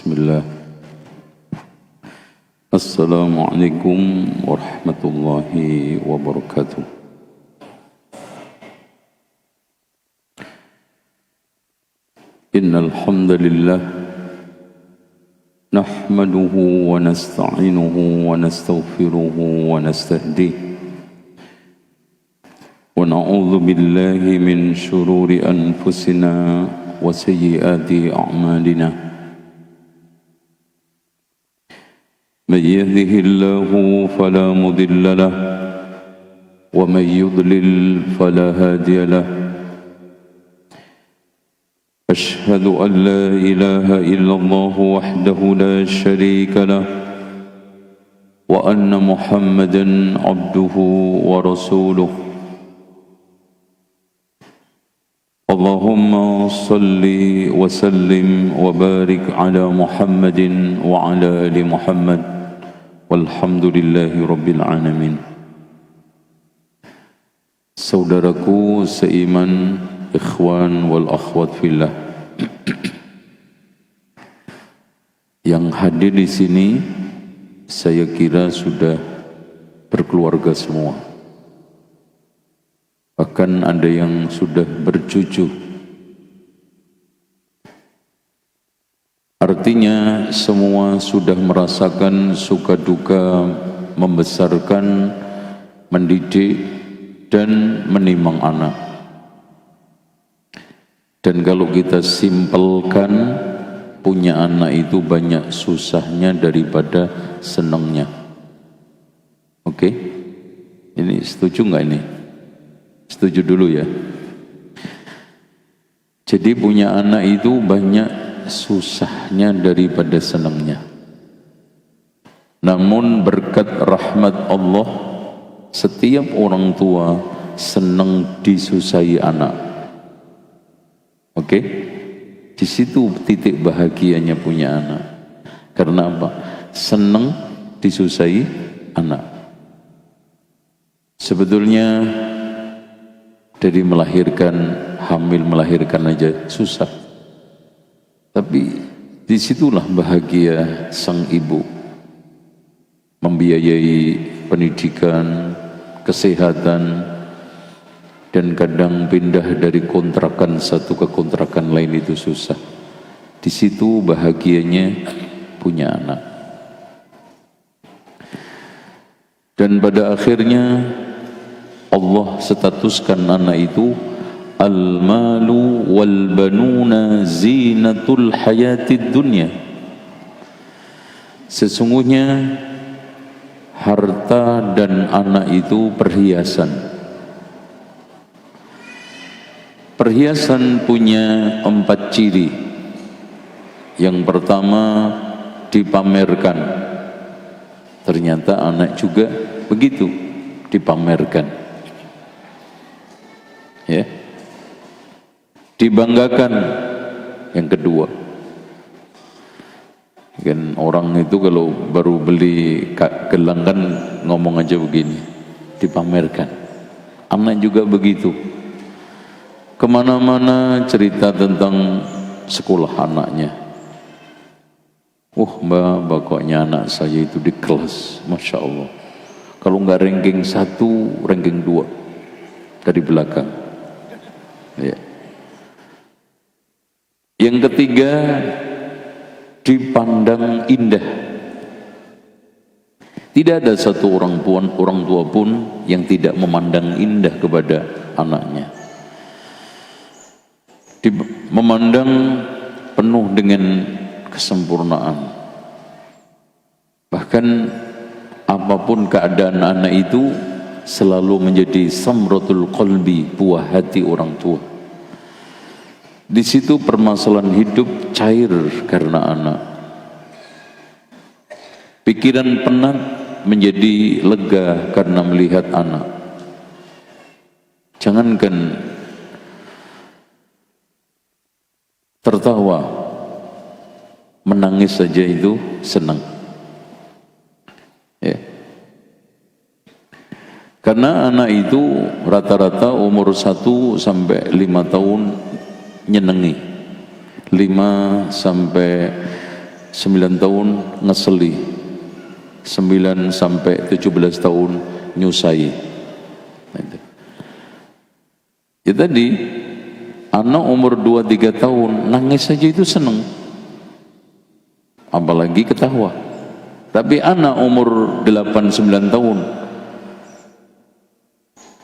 Bismillah. Assalamualaikum warahmatullahi wabarakatuh. Innal hamdalillah nahmaduhu wa nasta'inuhu wa nastaghfiruhu wa nastahdihi wa na'udzu billahi min shururi anfusina wa sayyiati a'malina. من يهده الله فلا مضل له ومن يضلل فلا هادي له أشهد أن لا إله إلا الله وحده لا شريك له وأن محمدا عبده ورسوله اللهم صل وسلم وبارك على محمد وعلى آل محمد walhamdulillahi rabbil alamin. Saudaraku seiman, ikhwan wal akhwat fillah yang hadir di sini, saya kira sudah berkeluarga semua. Bahkan ada yang sudah bercucu. Artinya semua sudah merasakan suka duka membesarkan, mendidik dan menimang anak. Dan kalau kita simpelkan, punya anak itu banyak susahnya daripada senangnya. Oke? Ini setuju nggak ini? Setuju dulu ya. Jadi punya anak itu banyak susahnya daripada senangnya. Namun berkat rahmat Allah, setiap orang tua senang disusahi anak. Oke? Di situ titik bahagianya punya anak. Karena apa? Senang disusahi anak. Sebetulnya dari melahirkan, hamil melahirkan aja susah. Tapi disitulah bahagia sang ibu, membiayai pendidikan, kesehatan, dan kadang pindah dari kontrakan satu ke kontrakan lain itu susah. Di situ bahagianya punya anak. Dan pada akhirnya Allah statuskan anak itu al-malu wal-banuna zinatul hayatid dunya. Sesungguhnya harta dan anak itu perhiasan. Perhiasan punya 4 ciri. Yang pertama, dipamerkan. Ternyata anak juga begitu, dipamerkan. Ya. Dibanggakan. Yang kedua, kan orang itu kalau baru beli gelang kan ngomong aja begini, dipamerkan. Anak juga begitu, kemana-mana cerita tentang sekolah anaknya. Mbak, pokoknya anak saya itu di kelas, Masya Allah, kalau nggak ranking 1, ranking 2 dari belakang ya. Yang ketiga, dipandang indah. Tidak ada satu orang tua pun yang tidak memandang indah kepada anaknya. Memandang penuh dengan kesempurnaan. Bahkan apapun keadaan anak itu selalu menjadi samratul qalbi, buah hati orang tua. Di situ permasalahan hidup cair karena anak. Pikiran penat menjadi lega karena melihat anak. Jangankan tertawa, menangis saja itu senang. Ya. Karena anak itu rata-rata umur 1 sampai 5 tahun nyenengi, 5 sampai 9 tahun ngeseli, 9 sampai 17 tahun nyusai. Ya tadi, anak umur 2-3 tahun nangis saja itu seneng, apalagi ketawa. Tapi anak umur 8-9 tahun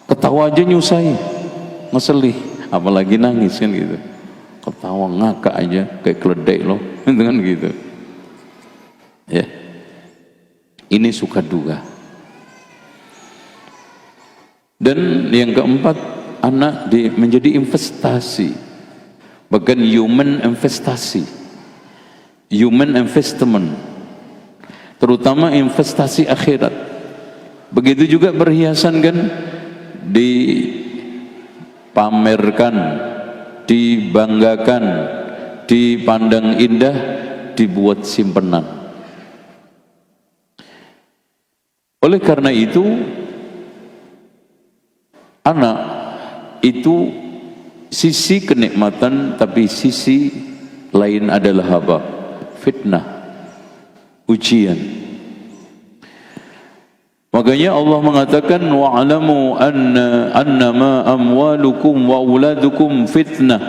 ketawa aja nyusai, ngeselih, apalagi nangis kan gitu. Ketawa ngakak aja kayak keledai loh, kan gitu. Ya, ini suka duga. Dan yang keempat, anak menjadi investasi, bahkan human investasi, human investment, terutama investasi akhirat. Begitu juga perhiasan kan, dipamerkan, dibanggakan, dipandang indah, dibuat simpenan. Oleh karena itu, anak itu sisi kenikmatan, tapi sisi lain adalah apa? Fitnah, ujian. Makanya Allah mengatakan wa'lamu annama amwalukum wa auladukum fitnah.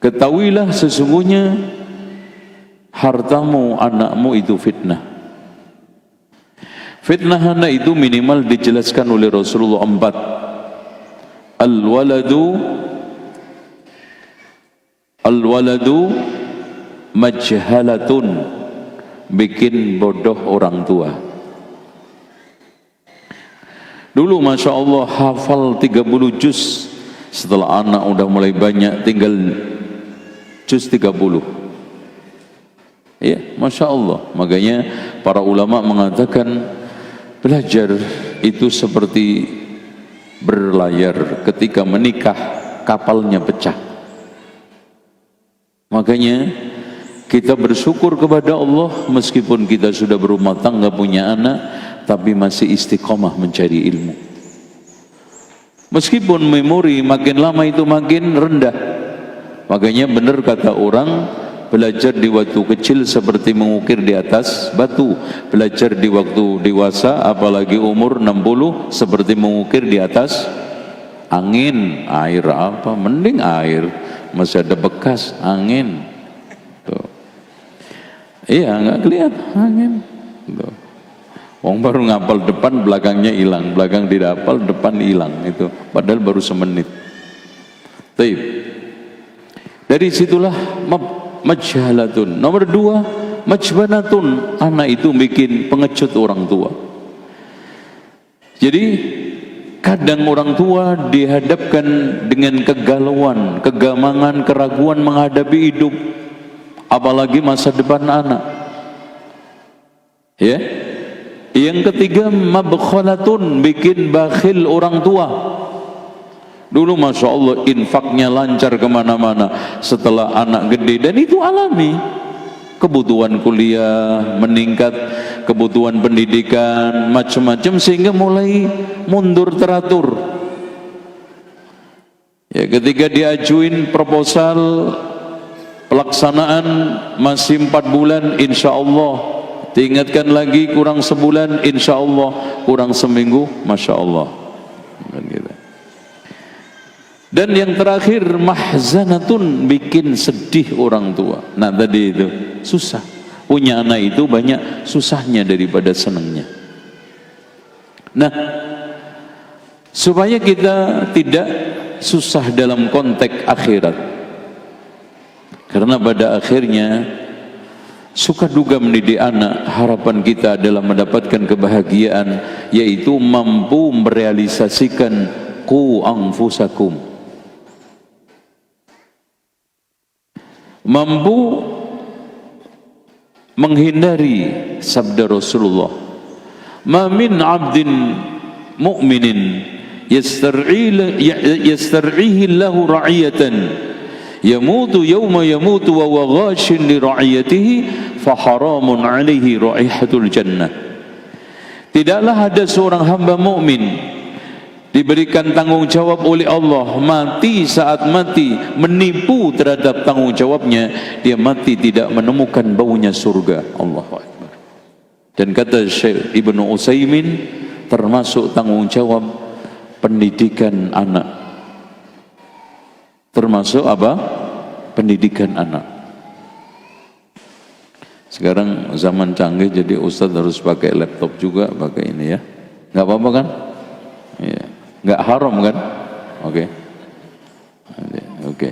Ketahuilah sesungguhnya hartamu, anakmu itu fitnah. Fitnah anak itu minimal dijelaskan oleh Rasulullah 4. Al-waladu majhalatun, bikin bodoh orang tua. Dulu Masya Allah hafal 30 juz, setelah anak udah mulai banyak tinggal juz 30. Ya, Masya Allah. Makanya para ulama mengatakan belajar itu seperti berlayar, ketika menikah kapalnya pecah. Makanya kita bersyukur kepada Allah meskipun kita sudah berumah tangga, punya anak, tapi masih istiqomah mencari ilmu. Meskipun memori makin lama itu makin rendah. Makanya benar kata orang, belajar di waktu kecil seperti mengukir di atas batu. Belajar di waktu dewasa, apalagi umur 60, seperti mengukir di atas angin. Air apa? Mending air, masih ada bekas angin. Tuh. Iya, nggak kelihatan angin. Tuh. Orang baru ngapal depan, belakangnya hilang, belakang tidak hafal, depan hilang, itu padahal baru semenit. Taib. Dari situlah majhalatun. Nomor 2, majbanatun, anak itu bikin pengecut orang tua. Jadi kadang orang tua dihadapkan dengan kegalauan, kegamangan, keraguan menghadapi hidup, apalagi masa depan anak. Ya. Yang ketiga, mabkhalatun, bikin bakhil orang tua. Dulu Masya Allah infaknya lancar kemana-mana, setelah anak gede, dan itu alami. Kebutuhan kuliah meningkat, kebutuhan pendidikan, macam-macam, sehingga mulai mundur teratur. Ya, ketika diajuin proposal pelaksanaan masih 4 bulan, insya Allah. Diingatkan lagi kurang sebulan, insya Allah. Kurang seminggu, Masya Allah. Dan yang terakhir, mahzanatun, bikin sedih orang tua. Nah tadi itu susah. Punya anak itu banyak susahnya daripada senangnya. Nah, supaya kita tidak susah dalam konteks akhirat, karena pada akhirnya suka duga mendidik anak, harapan kita adalah mendapatkan kebahagiaan, yaitu mampu merealisasikan qu anfusakum, mampu menghindari sabda Rasulullah, ma min abdin mu'minin yastar'ihi lahu ra'iyatan yamutu yawma yamutu wa ghashin li ra'iyatihi fa haramun alaihi raihatul jannah. Tidaklah ada seorang hamba mukmin diberikan tanggung jawab oleh Allah, mati saat mati menipu terhadap tanggung jawabnya, dia mati tidak menemukan baunya surga. Allahu Akbar. Dan kata Syekh Ibnu Utsaimin, termasuk tanggung jawab pendidikan anak. Termasuk apa? Pendidikan anak. Sekarang zaman canggih, jadi ustadz harus pakai laptop juga, pakai ini ya. Nggak apa-apa kan? Ya. Nggak haram kan? Oke. Oke.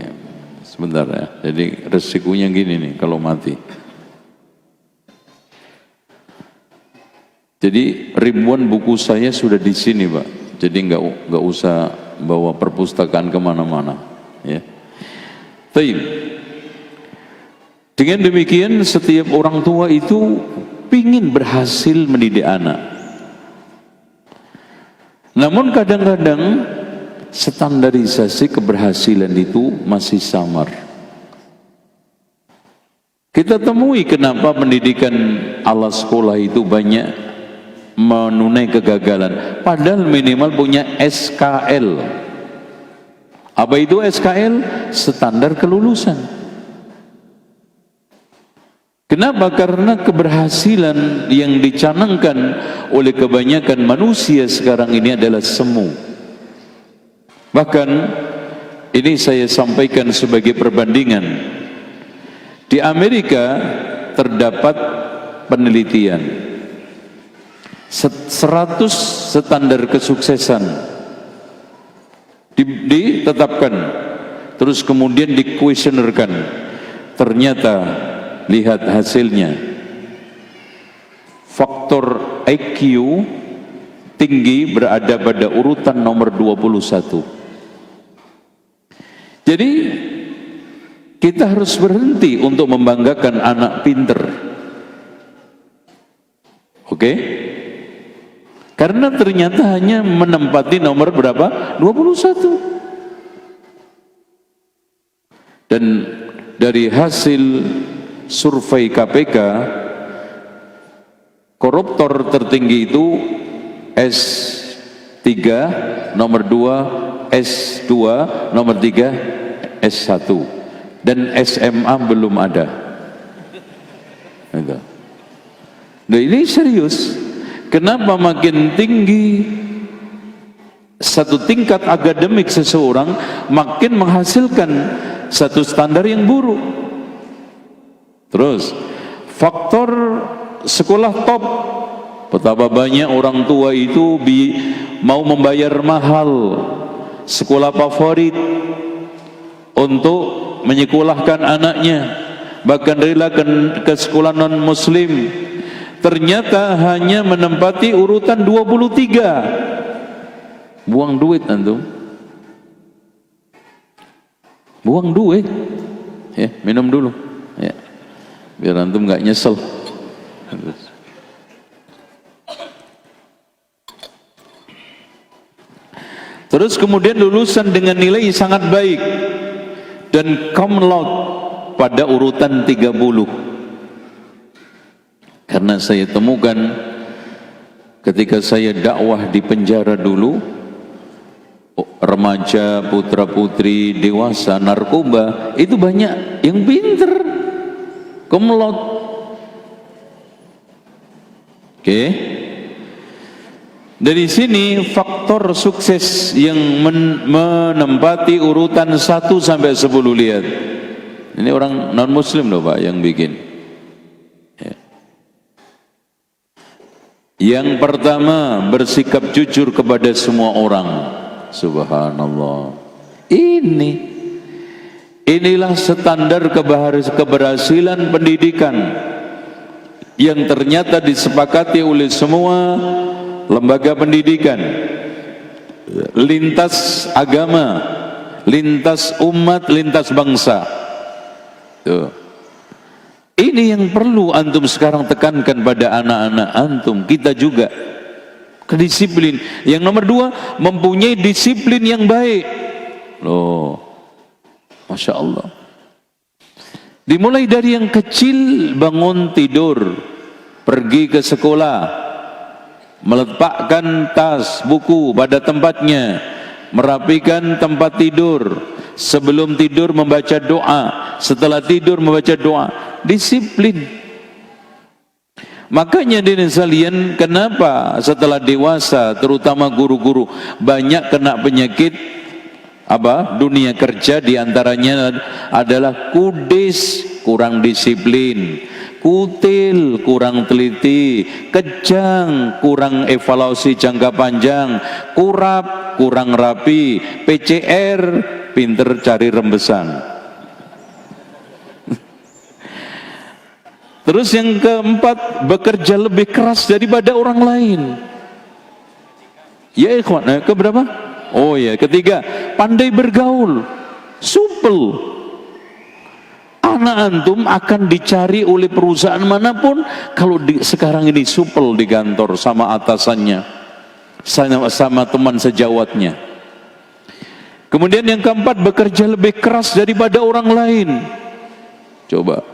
Sebentar ya. Jadi resikonya gini nih kalau mati. Jadi ribuan buku saya sudah di sini, Pak. Jadi nggak usah bawa perpustakaan kemana-mana. Ya. Baik. Dengan demikian setiap orang tua itu pingin berhasil mendidik anak. Namun kadang-kadang standarisasi keberhasilan itu masih samar. Kita temui kenapa pendidikan ala sekolah itu banyak menunai kegagalan, padahal minimal punya SKL. Apa itu SKL? Standar kelulusan. Kenapa? Karena keberhasilan yang dicanangkan oleh kebanyakan manusia sekarang ini adalah semu. Bahkan ini saya sampaikan sebagai perbandingan. Di Amerika terdapat penelitian 100 standar kesuksesan ditetapkan, terus kemudian dikuesionerkan. Ternyata lihat hasilnya, faktor IQ tinggi berada pada urutan nomor 21. Jadi kita harus berhenti untuk membanggakan anak pinter. Oke? Karena ternyata hanya menempati nomor berapa? 21. Dan dari hasil survei KPK, koruptor tertinggi itu S3 nomor 2, S2 nomor 3, S1, dan SMA belum ada. Nah ini serius. Kenapa makin tinggi satu tingkat akademik seseorang, makin menghasilkan satu standar yang buruk. Terus faktor sekolah top, betapa banyak orang tua itu mau membayar mahal sekolah favorit untuk menyekolahkan anaknya, bahkan rela ke sekolah non muslim, ternyata hanya menempati urutan 23. Buang duit antum, buang duit ya. Minum dulu ya, biar antum nggak nyesel. Terus kemudian lulusan dengan nilai sangat baik dan cum laude pada urutan 30. Karena saya temukan ketika saya dakwah di penjara dulu, remaja, putra putri, dewasa, narkoba, itu banyak yang pinter, cum laude. Oke. Dari sini faktor sukses yang menempati urutan 1 sampai 10, lihat. Ini orang non muslim loh Pak yang bikin. Ya. Yang pertama, bersikap jujur kepada semua orang. Subhanallah. Inilah standar keberhasilan pendidikan yang ternyata disepakati oleh semua lembaga pendidikan, lintas agama, lintas umat, lintas bangsa. Tuh. Ini yang perlu antum sekarang tekankan pada anak-anak antum, kita juga. Kedisiplin. Yang nomor 2, mempunyai disiplin yang baik. Loh, Masya Allah. Dimulai dari yang kecil, bangun tidur, pergi ke sekolah, meletakkan tas, buku pada tempatnya, merapikan tempat tidur, sebelum tidur membaca doa, setelah tidur membaca doa. Disiplin. Makanya hadirin sekalian, kenapa setelah dewasa terutama guru-guru banyak kena penyakit dunia kerja, diantaranya adalah kudis, kurang disiplin, kutil, kurang teliti, kejang, kurang evaluasi jangka panjang, kurap, kurang rapi, PCR, pinter cari rembesan. Terus yang keempat, bekerja lebih keras daripada orang lain. Ya ikhwan, keberapa? Oh ya, ketiga, pandai bergaul, supel. Anak antum akan dicari oleh perusahaan manapun kalau sekarang ini supel di kantor sama atasannya, sama teman sejawatnya. Kemudian yang keempat, bekerja lebih keras daripada orang lain. Coba,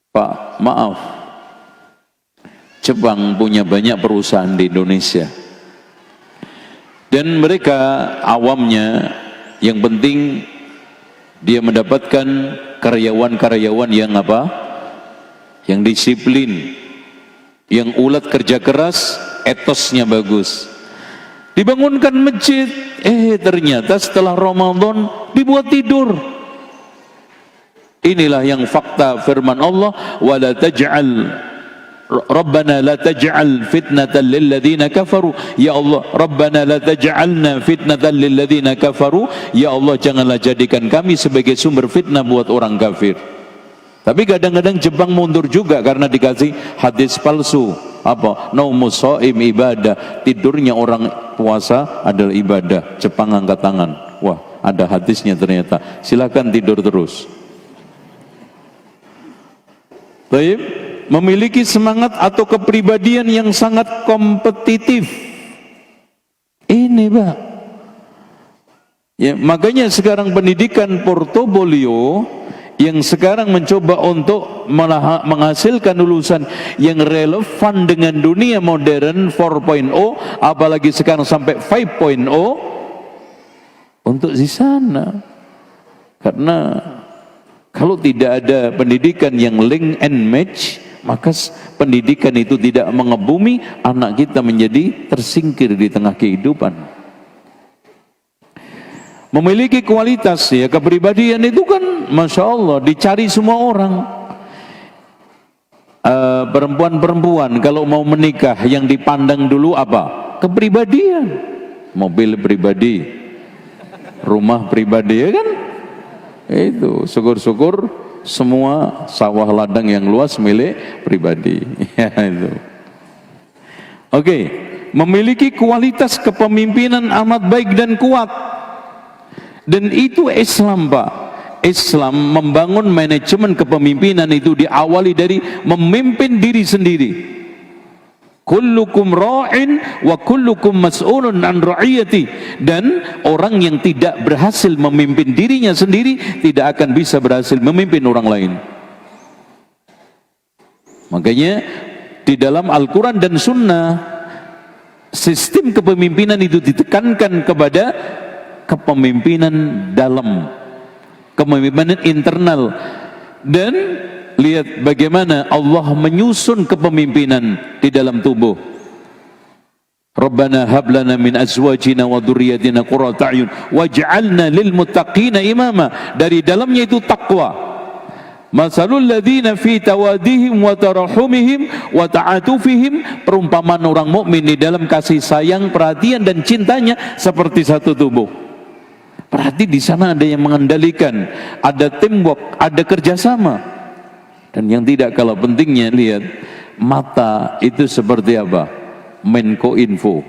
Pak, maaf, Jepang punya banyak perusahaan di Indonesia, dan mereka awamnya yang penting dia mendapatkan karyawan-karyawan yang yang disiplin, yang ulet kerja keras, etosnya bagus. Dibangunkan masjid, ternyata setelah Ramadan dibuat tidur. Inilah yang fakta firman Allah, wala taj'al Rabbana la taj'al fitnatan lil ladzina kafaru. Ya Allah, Rabbana la taj'alna fitnatan lil ladzina kafaru. Ya Allah, janganlah jadikan kami sebagai sumber fitnah buat orang kafir. Tapi kadang-kadang Jepang mundur juga karena dikasih hadis palsu. Naumus shaim ibadah, tidurnya orang puasa adalah ibadah. Jepang angkat tangan. Wah, ada hadisnya ternyata. Silakan tidur terus. Baik, memiliki semangat atau kepribadian yang sangat kompetitif. Ini Pak. Ya, makanya sekarang pendidikan portofolio yang sekarang mencoba untuk menghasilkan lulusan yang relevan dengan dunia modern 4.0, apalagi sekarang sampai 5.0, untuk di sana. Karena kalau tidak ada pendidikan yang link and match, maka pendidikan itu tidak mengebumi, anak kita menjadi tersingkir di tengah kehidupan. Memiliki kualitas, ya, kepribadian itu kan Masya Allah dicari semua orang. Perempuan-perempuan kalau mau menikah yang dipandang dulu apa? Kepribadian. Mobil pribadi, rumah pribadi, ya kan? Itu syukur-syukur semua sawah ladang yang luas milik pribadi. Ya, itu. Oke, memiliki kualitas kepemimpinan amat baik dan kuat. Dan itu Islam, Pak. Islam membangun manajemen kepemimpinan itu diawali dari memimpin diri sendiri. Kullukum ra'in wa kullukum mas'ulun an ra'iyati. Dan orang yang tidak berhasil memimpin dirinya sendiri tidak akan bisa berhasil memimpin orang lain. Makanya di dalam Al-Quran dan Sunnah, sistem kepemimpinan itu ditekankan kepada kepemimpinan dalam, kepemimpinan internal. Dan lihat bagaimana Allah menyusun kepemimpinan di dalam tubuh. Rabbana hab lana min azwajina wa dzurriyyatina qurrata a'yun waj'alna lil muttaqina imama. Dari dalamnya itu takwa. Masalul ladzina fi tawadihim wa tarahumihim wa ta'atufihim, perumpamaan orang mukmin di dalam kasih sayang, perhatian dan cintanya seperti satu tubuh. Berarti di sana ada yang mengendalikan, ada teamwork, ada kerjasama. Dan yang tidak kalah pentingnya, lihat, mata itu seperti apa? Menko Info,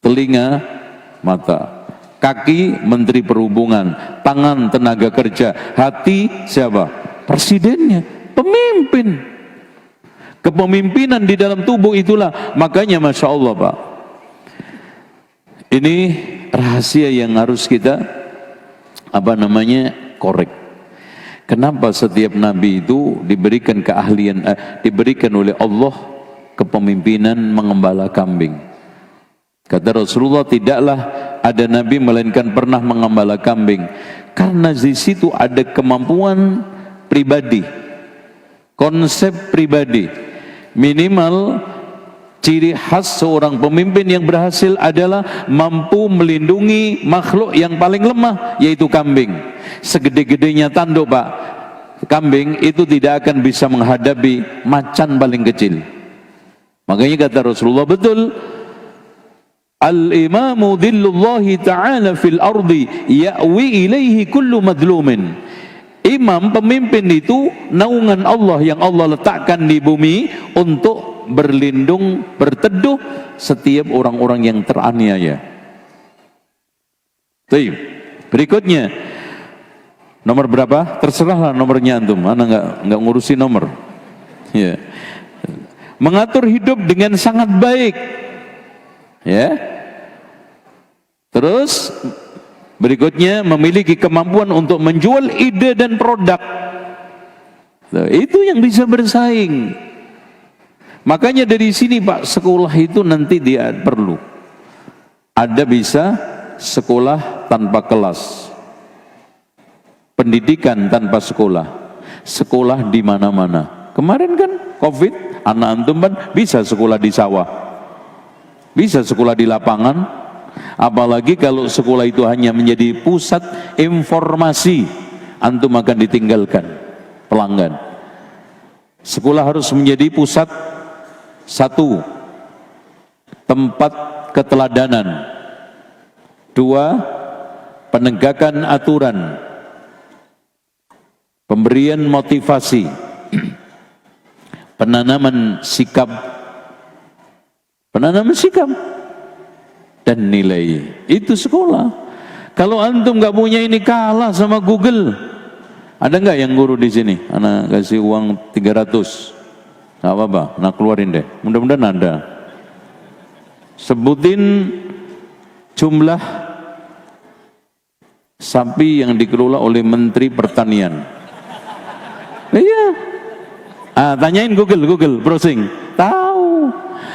telinga mata, kaki Menteri Perhubungan, tangan tenaga kerja, hati siapa? Presidennya, pemimpin. Kepemimpinan di dalam tubuh itulah, makanya Masya Allah Pak, ini rahasia yang harus kita korek. Kenapa setiap nabi itu diberikan keahlian, diberikan oleh Allah kepemimpinan mengembala kambing. Kata Rasulullah, tidaklah ada nabi melainkan pernah mengembala kambing, karena di situ ada kemampuan pribadi, konsep pribadi. Minimal ciri khas seorang pemimpin yang berhasil adalah mampu melindungi makhluk yang paling lemah, yaitu kambing. Segede-gedenya tanduk Pak, kambing itu tidak akan bisa menghadapi macan paling kecil. Makanya kata Rasulullah, betul, al-imamu dhillullahi ta'ala fil ardi ya'wi ilaihi kullu madlumin. Imam, pemimpin itu naungan Allah yang Allah letakkan di bumi untuk berlindung, berteduh setiap orang-orang yang teraniaya. Berikutnya, nomor berapa? Terserahlah nomornya antum. Ana nggak ngurusi nomor. Ya. Mengatur hidup dengan sangat baik. Ya. Terus berikutnya, memiliki kemampuan untuk menjual ide dan produk. Itu yang bisa bersaing. Makanya dari sini Pak, sekolah itu nanti dia perlu. Ada bisa sekolah tanpa kelas, pendidikan tanpa sekolah, sekolah di mana-mana. Kemarin kan COVID, anak antum kan bisa sekolah di sawah, bisa sekolah di lapangan. Apalagi kalau sekolah itu hanya menjadi pusat informasi, antum akan ditinggalkan pelanggan. Sekolah harus menjadi pusat, satu, tempat keteladanan. Dua, penegakan aturan, pemberian motivasi, penanaman sikap dan nilai. Itu sekolah. Kalau antum nggak punya ini, kalah sama Google. Ada nggak yang guru di sini? Anak kasih uang 300. Nggak apa-apa, nak keluarin deh. Mudah-mudahan ada. Sebutin jumlah sapi yang dikelola oleh Menteri Pertanian. Iya. Tanyain Google browsing. Tahu.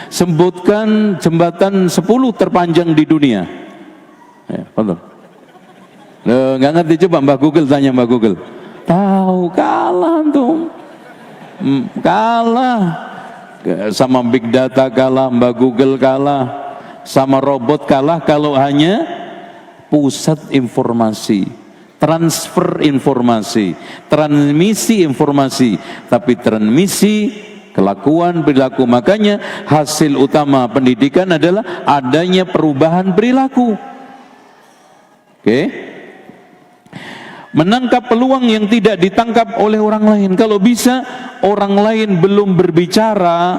Sebutkan jembatan 10 terpanjang di dunia. Ya, betul. Nggak ngerti, coba Mbak Google, tanya Mbak Google. Tahu, kalah tuh. Kalah sama big data, kalah Mbak Google, kalah sama robot, kalah kalau hanya pusat informasi, transfer informasi, transmisi informasi, tapi transmisi kelakuan, perilaku. Makanya hasil utama pendidikan adalah adanya perubahan perilaku. Oke? Menangkap peluang yang tidak ditangkap oleh orang lain. Kalau bisa orang lain belum berbicara,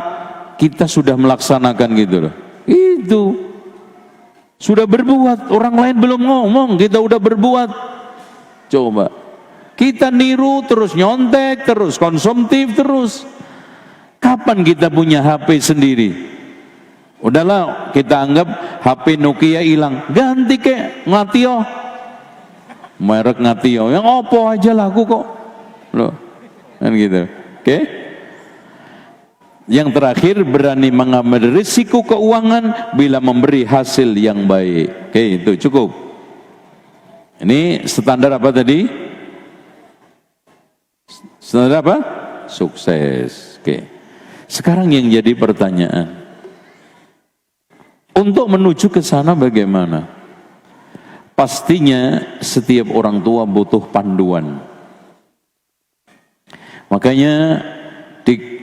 kita sudah melaksanakan gitu loh. Itu sudah berbuat, orang lain belum ngomong, kita udah berbuat. Coba kita niru terus, nyontek terus, konsumtif terus. Kapan kita punya HP sendiri? Udahlah, kita anggap HP Nokia hilang, ganti ke Ngatio, merek Ngatio, yang Oppo aja laku kok loh, kan gitu. Oke? Yang terakhir, berani mengambil risiko keuangan bila memberi hasil yang baik. Oke, itu cukup. Ini standar apa tadi? Standar apa? Sukses. Oke. Sekarang yang jadi pertanyaan, untuk menuju ke sana bagaimana? Pastinya setiap orang tua butuh panduan. Makanya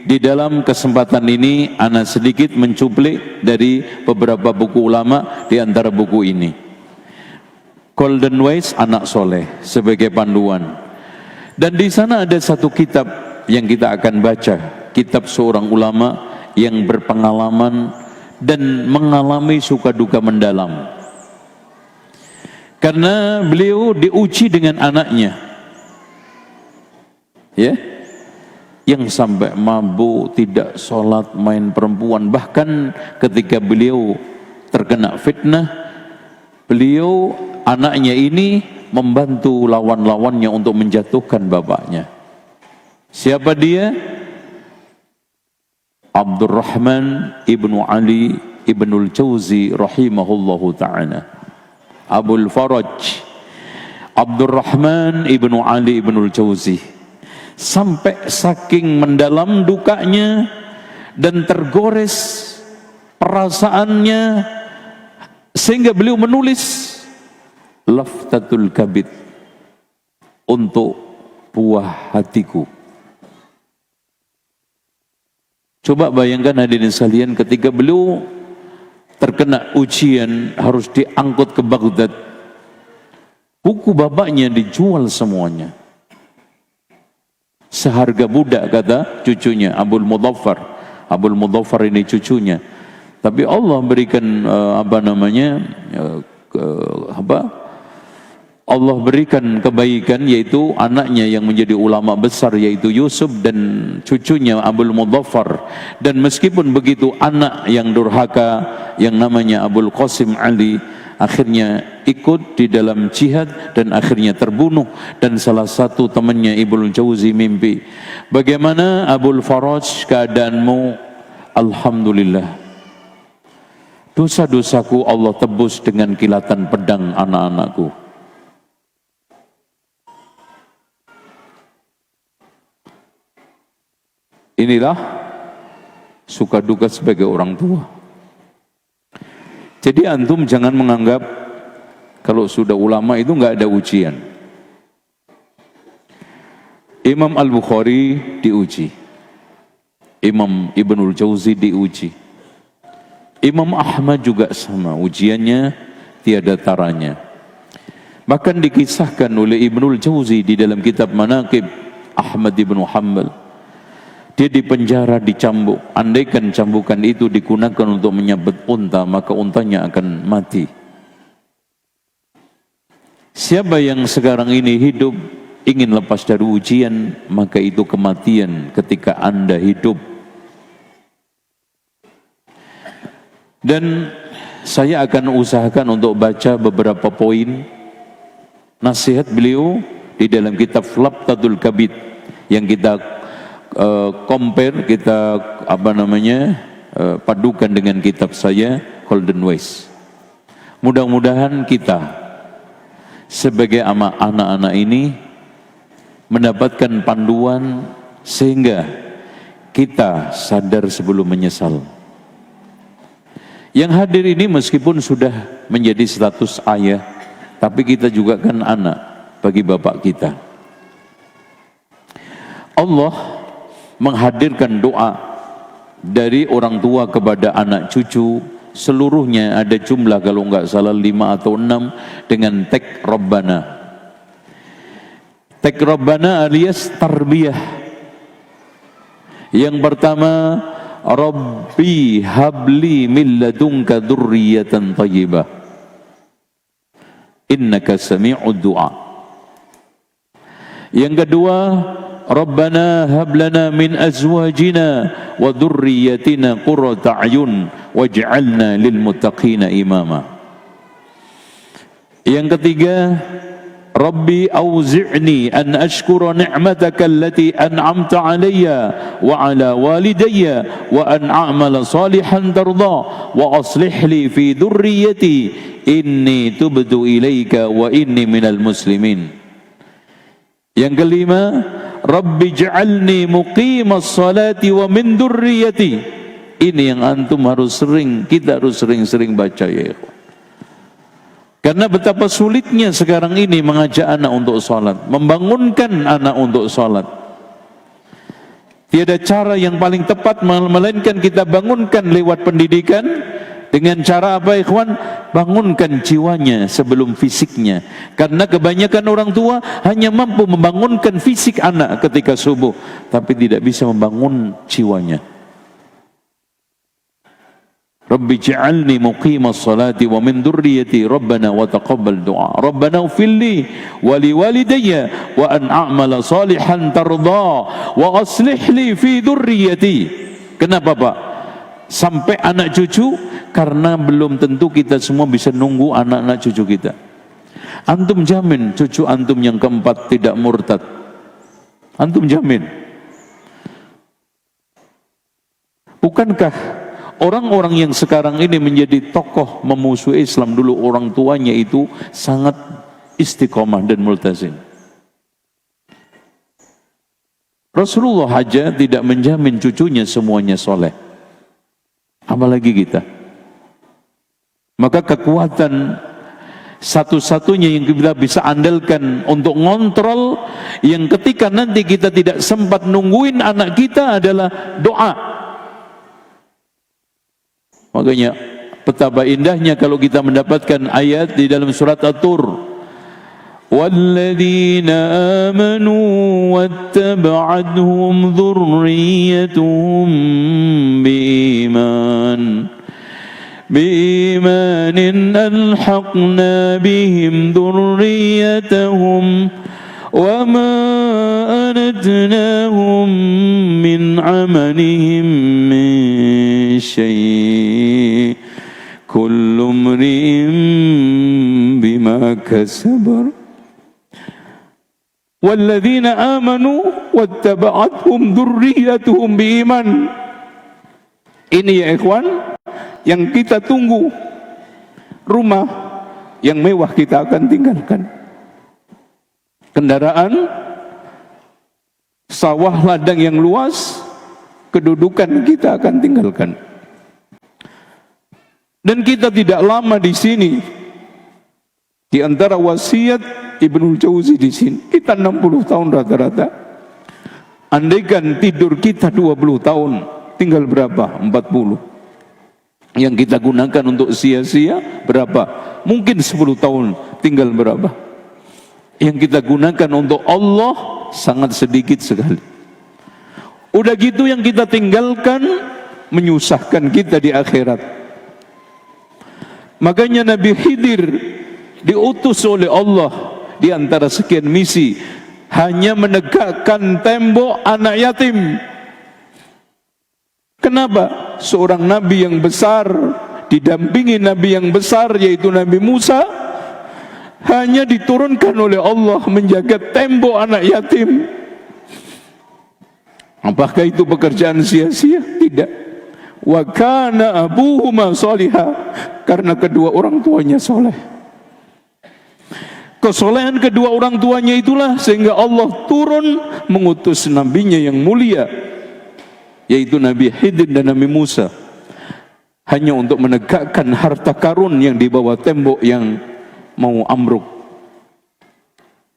di dalam kesempatan ini ana sedikit mencuplik dari beberapa buku ulama, di antara buku ini Golden Ways Anak Soleh sebagai panduan. Dan di sana ada satu kitab yang kita akan baca, kitab seorang ulama yang berpengalaman dan mengalami suka duka mendalam. Karena beliau diuji dengan anaknya, ya, yang sampai mabuk, tidak sholat, main perempuan. Bahkan ketika beliau terkena fitnah, beliau, anaknya ini membantu lawan-lawannya untuk menjatuhkan bapaknya. Siapa dia? Abdurrahman ibnu Ali ibnul Jauzi rahimahullahu ta'ala. Abul Faraj Abdurrahman ibnu Ali ibnul Jauzi, sampai saking mendalam dukanya dan tergores perasaannya sehingga beliau menulis Laftatul Kabid, untuk buah hatiku. Coba bayangkan hadirin sekalian, ketika beliau terkena ujian harus diangkut ke Baghdad, buku bapaknya dijual semuanya seharga budak, kata cucunya Abul Mudhaffar. Abul Mudhaffar ini cucunya, tapi Allah berikan Allah berikan kebaikan, yaitu anaknya yang menjadi ulama besar, yaitu Yusuf, dan cucunya Abul Mudhaffar. Dan meskipun begitu, anak yang durhaka yang namanya Abul Qasim Ali akhirnya ikut di dalam jihad dan akhirnya terbunuh. Dan salah satu temannya Ibnu Jauzi mimpi, bagaimana Abul Faraj keadaanmu? Alhamdulillah, dosa-dosaku Allah tebus dengan kilatan pedang anak-anakku. Inilah suka duka sebagai orang tua. Jadi antum jangan menganggap kalau sudah ulama itu nggak ada ujian. Imam Al-Bukhari diuji, Imam Ibnul Jauzi diuji, Imam Ahmad juga sama, ujiannya tiada taranya. Bahkan dikisahkan oleh Ibnul Jauzi di dalam kitab Manaqib Ahmad ibn Hanbal, dia dipenjara, dicambuk. Andaikan cambukan itu digunakan untuk menyabet unta, maka untanya akan mati. Siapa yang sekarang ini hidup ingin lepas dari ujian, maka itu kematian ketika Anda hidup. Dan saya akan usahakan untuk baca beberapa poin nasihat beliau di dalam kitab Laftatul Kabid yang kita compare, kita padukan dengan kitab saya Golden Ways. Mudah-mudahan kita sebagai anak-anak ini mendapatkan panduan sehingga kita sadar sebelum menyesal. Yang hadir ini meskipun sudah menjadi status ayah, tapi kita juga kan anak bagi bapak kita. Allah menghadirkan doa dari orang tua kepada anak cucu, seluruhnya ada jumlah kalau enggak salah 5 atau 6 dengan tag Rabbana. Tag Rabbana alias tarbiyah. Yang pertama, Rabbi habli min ladunka dzurriyyatan thayyibah innaka sami'ud du'a. Yang kedua, Rabbana hab lana min azwajina wa dhurriyyatina qurrata a'yun waj'alna lil muttaqina imama. Yang ketiga, Rabbi auzi'ni an ashkura ni'mataka allati an'amta 'alayya wa 'ala walidayya wa an a'mala salihan tarda wa aslih li fi dhurriyyati inni tubtu ilaika wa inni minal muslimin. Yang kelima, Rabbi ja'alni muqimas salati wa min dzurriyyati. Ini yang antum harus kita harus sering-sering baca ya ikhwan. Karena betapa sulitnya sekarang ini mengajak anak untuk salat, membangunkan anak untuk salat. Tiada cara yang paling tepat melainkan kita bangunkan lewat pendidikan. Dengan cara apa ikhwan? Bangunkan jiwanya sebelum fisiknya. Karena kebanyakan orang tua hanya mampu membangunkan fisik anak ketika subuh, tapi tidak bisa membangun jiwanya. Rabbi ja'alni muqimas salati wa min dzurriyyati Rabbana wa taqabbal du'a. Rabbana ighfirli wa liwalidayya wa an a'mala salihan tarda wa aslih li fi dzurriyyati. Kenapa Pak? Sampai anak cucu, karena belum tentu kita semua bisa nunggu anak-anak cucu kita. Antum jamin cucu antum yang keempat tidak murtad? Antum jamin? Bukankah orang-orang yang sekarang ini menjadi tokoh memusuhi Islam, dulu orang tuanya itu sangat istiqomah dan multazim? Rasulullah aja tidak menjamin cucunya semuanya soleh, apalagi kita. Maka kekuatan satu-satunya yang kita bisa andalkan untuk ngontrol, yang ketika nanti kita tidak sempat nungguin anak kita, adalah doa. Makanya betapa indahnya kalau kita mendapatkan ayat di dalam surat At-Tur, walladzina amanu wattaba'athum dzurriyyatuhum biimanin alhaqna bihim dzurriyyatahum wama alatnahum min amalihim min syai' kullu imri'in bima kasaba walladzina amanu wattaba'athum dzurriyyatuhum biiman. Ini ya ikhwan yang kita tunggu. Rumah yang mewah kita akan tinggalkan, kendaraan, sawah ladang yang luas, kedudukan kita akan tinggalkan. Dan kita tidak lama di sini. Di antara wasiat Ibnul Jauzi di sini, kita 60 tahun rata-rata. Andaikan tidur kita 20 tahun, tinggal berapa? 40. Yang kita gunakan untuk sia-sia berapa? Mungkin 10 tahun, tinggal berapa? Yang kita gunakan untuk Allah sangat sedikit sekali. Udah gitu yang kita tinggalkan menyusahkan kita di akhirat. Makanya Nabi Khidir diutus oleh Allah di antara sekian misi hanya menegakkan tembok anak yatim. Kenapa? Seorang nabi yang besar didampingi nabi yang besar yaitu Nabi Musa hanya diturunkan oleh Allah menjaga tembok anak yatim. Apakah itu pekerjaan sia-sia? Tidak. Wa kana abuhuma sholiha, karena kedua orang tuanya soleh. Kesolehan kedua orang tuanya itulah sehingga Allah turun mengutus nabinya yang mulia, yaitu Nabi Khidir dan Nabi Musa, hanya untuk menegakkan harta karun yang di bawah tembok yang mau amruk.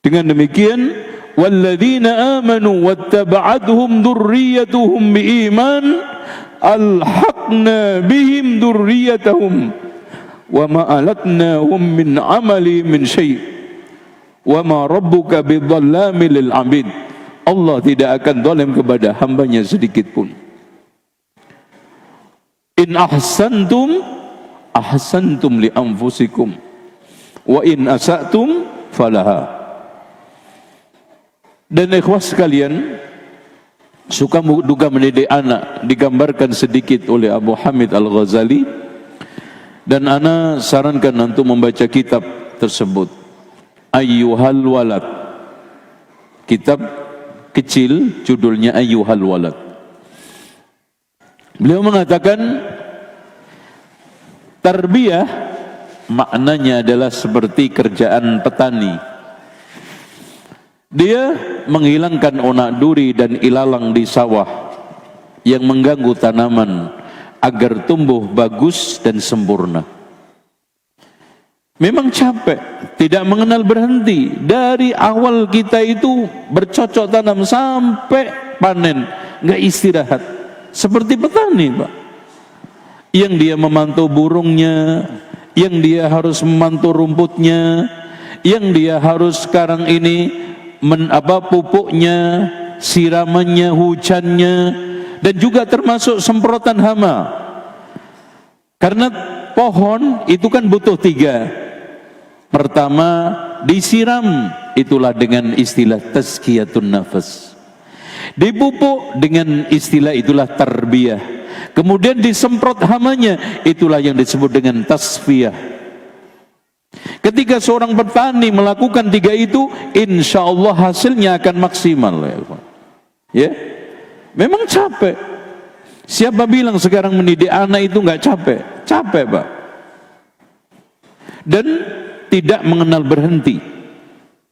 Dengan demikian, walladzina amanu wattaba'athum dzurriyyatuhum biiman alhaqna bihim dzurriyyatahum wa ma alatnahum min amali min syai' wa ma rabbuka bidzalamil lil 'abid. Allah tidak akan zalim kepada hambanya sedikit pun. In ahsantum ahsantum li anfusikum wa in asatum falaha. Dan ikhwah sekalian, suka duga mendidik anak digambarkan sedikit oleh Abu Hamid Al-Ghazali, dan ana sarankan untuk membaca kitab tersebut, Ayyuhal Walad. Kitab kecil judulnya Ayyuhal Walad. Beliau mengatakan tarbiyah maknanya adalah seperti kerjaan petani. Dia menghilangkan onak duri dan ilalang di sawah yang mengganggu tanaman agar tumbuh bagus dan sempurna. Memang capek, tidak mengenal berhenti. Dari awal kita itu bercocok tanam sampai panen, nggak istirahat. Seperti petani, Pak, yang dia memantau burungnya, yang dia harus memantau rumputnya, yang dia harus sekarang ini pupuknya, siramannya, hujannya, dan juga termasuk semprotan hama. Karena pohon itu kan butuh 3. Pertama, disiram, itulah dengan istilah tazkiyatun nafas. Dipupuk dengan istilah itulah tarbiyah. Kemudian disemprot hamanya, itulah yang disebut dengan tasfiyah. Ketika seorang petani melakukan 3 itu, insya Allah hasilnya akan maksimal. Ya, memang capek. Siapa bilang sekarang mendidik anak itu nggak capek? Capek, Pak. Dan tidak mengenal berhenti.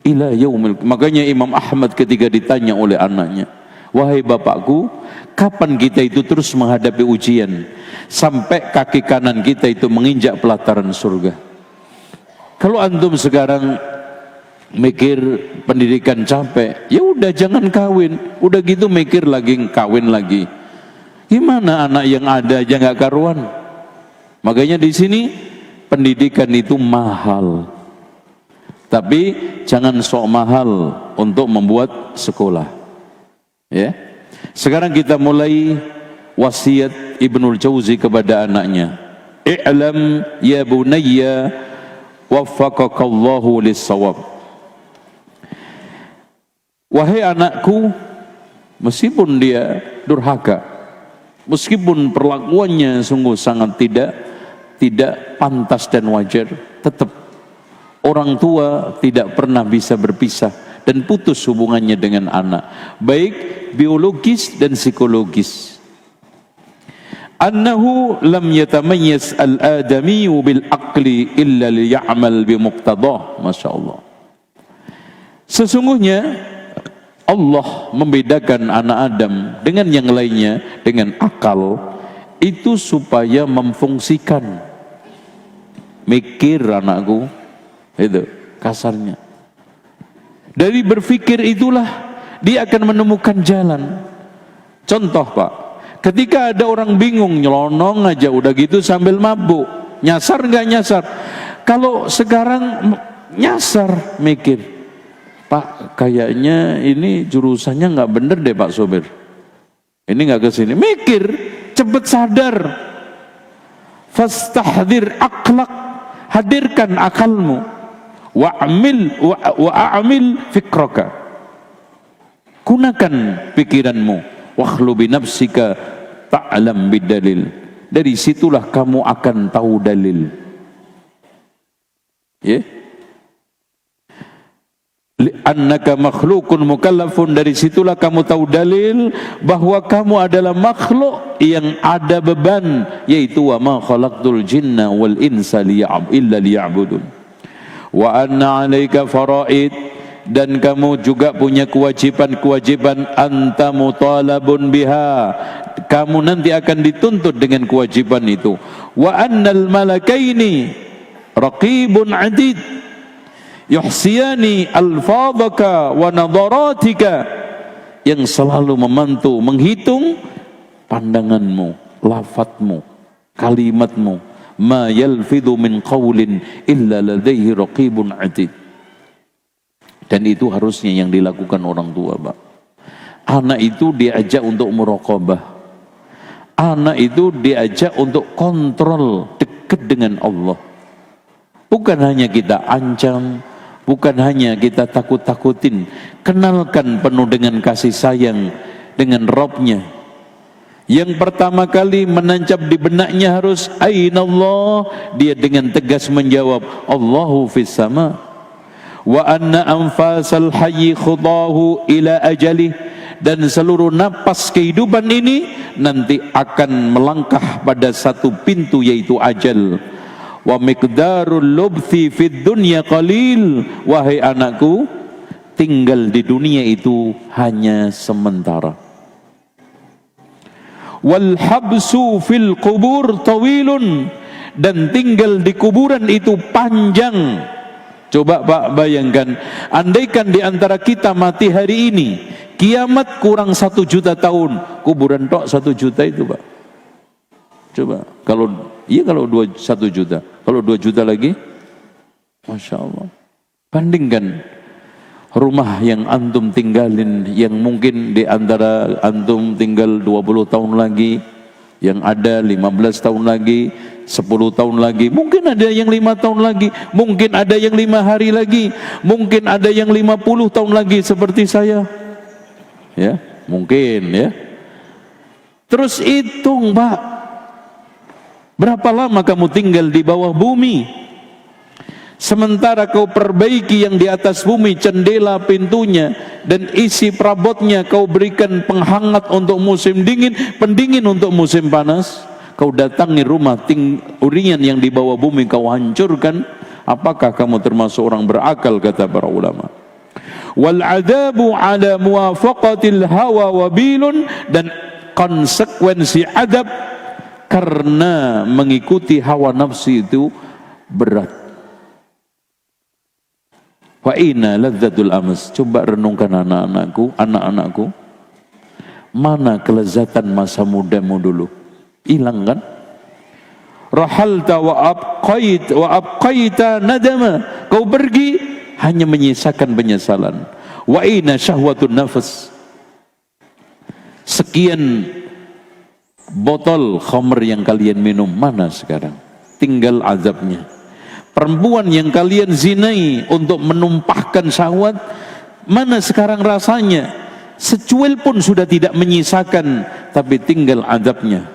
Ila yaumil. Makanya Imam Ahmad ketika ditanya oleh anaknya, wahai bapakku, kapan kita itu terus menghadapi ujian sampai kaki kanan kita itu menginjak pelataran surga? Kalau antum sekarang mikir pendidikan capek, ya udah jangan kawin. Udah gitu mikir lagi kawin lagi. Gimana anak yang ada aja nggak karuan? Makanya di sini pendidikan itu mahal. Tapi jangan sok mahal untuk membuat sekolah. Ya. Sekarang kita mulai wasiat Ibnul Jauzi kepada anaknya. I'lam ya bunayya waffaqakallahu lis-shawab. Wahai anakku, meskipun dia durhaka, meskipun perlakuannya sungguh sangat tidak pantas dan wajar, tetap orang tua tidak pernah bisa berpisah dan putus hubungannya dengan anak, baik biologis dan psikologis. Annahu lam yatamayyaz al-adamiyyu bil aqli illa liya'mal bi muqtadah. Masyaallah. Sesungguhnya Allah membedakan anak Adam dengan yang lainnya dengan akal itu supaya memfungsikan. Mikir anakku, itu kasarnya. Dari berpikir itulah dia akan menemukan jalan. Contoh, Pak, ketika ada orang bingung nyelonong aja udah gitu sambil mabuk, nyasar nggak nyasar? Kalau sekarang nyasar, mikir, Pak, kayaknya ini jurusannya nggak bener deh Pak Sopir, ini nggak ke sini. Mikir, cepet sadar. Fastahdir akhlak, hadirkan akalmu. Wa'amil fikraka, gunakan pikiranmu. Wakhlu binafsika ta'lam bidalil, dari situlah kamu akan tahu dalil. Ya, li'annaka makhlukun mukallafun, dari situlah kamu tahu dalil bahwa kamu adalah makhluk yang ada beban, yaitu wa ma khalaqtul jinna wal insa illa liya'budun. Wa anna 'alaika faraid, dan kamu juga punya kewajiban-kewajiban, anta mutalabun biha, kamu nanti akan dituntut dengan kewajiban itu. Wa annal malakaini raqibun 'atid yuhsiyani alfadhaka wa nadharatika, yang selalu memantau menghitung pandanganmu, lafadzmu, kalimatmu. Ma yalfidhu min qawlin illa ladaihi raqibun 'atid. Dan itu harusnya yang dilakukan orang tua, Pak. Anak itu diajak untuk muraqabah. Anak itu diajak untuk kontrol, dekat dengan Allah. Bukan hanya kita ancam, bukan hanya kita takut-takutin. Kenalkan penuh dengan kasih sayang dengan Rabbnya. Yang pertama kali menancap di benaknya harus aina Allah. Dia dengan tegas menjawab, Allahu fis sama. Wa anna anfasal hayyi khudahu ila ajalih, dan seluruh napas kehidupan ini nanti akan melangkah pada satu pintu, yaitu ajal. Wa miqdarul lubthi fid dunya qalil, wahai anakku, tinggal di dunia itu hanya sementara. Wal habsu fil qubur tawilun, dan tinggal di kuburan itu panjang. Coba Pak bayangkan, andaikan di antara kita mati hari ini, kiamat kurang 1 juta tahun, kuburan tok 1 juta itu, Pak. Coba kalau 1 juta, kalau 2 juta lagi, Masya Allah. Bandingkan rumah yang antum tinggalin, yang mungkin di antara antum tinggal 20 tahun lagi, yang ada 15 tahun lagi, 10 tahun lagi, mungkin ada yang 5 tahun lagi, mungkin ada yang 5 hari lagi, mungkin ada yang 50 tahun lagi seperti saya. Ya, mungkin ya. Terus hitung, Pak. Berapa lama kamu tinggal di bawah bumi? Sementara kau perbaiki yang di atas bumi, jendela, pintunya, dan isi perabotnya kau berikan penghangat untuk musim dingin, pendingin untuk musim panas. Kau datangi rumah uringan yang di bawah bumi, kau hancurkan. Apakah kamu termasuk orang berakal, kata para ulama. Wal adabu ala muwafaqatil hawa wabilun, dan konsekuensi adab karena mengikuti hawa nafsu itu berat. Wa inna ladzatul amas. Coba renungkan anak-anakku, mana kelezatan masa mudamu dulu? Hilang kan? Rahalta wa abqaita nadama. Kau pergi hanya menyisakan penyesalan. Wa inna syahwatun nafas. Sekian botol khamr yang kalian minum, mana sekarang? Tinggal azabnya. Perempuan yang kalian zinai untuk menumpahkan syahwat, mana sekarang rasanya? Secuil pun sudah tidak menyisakan, tapi tinggal azabnya.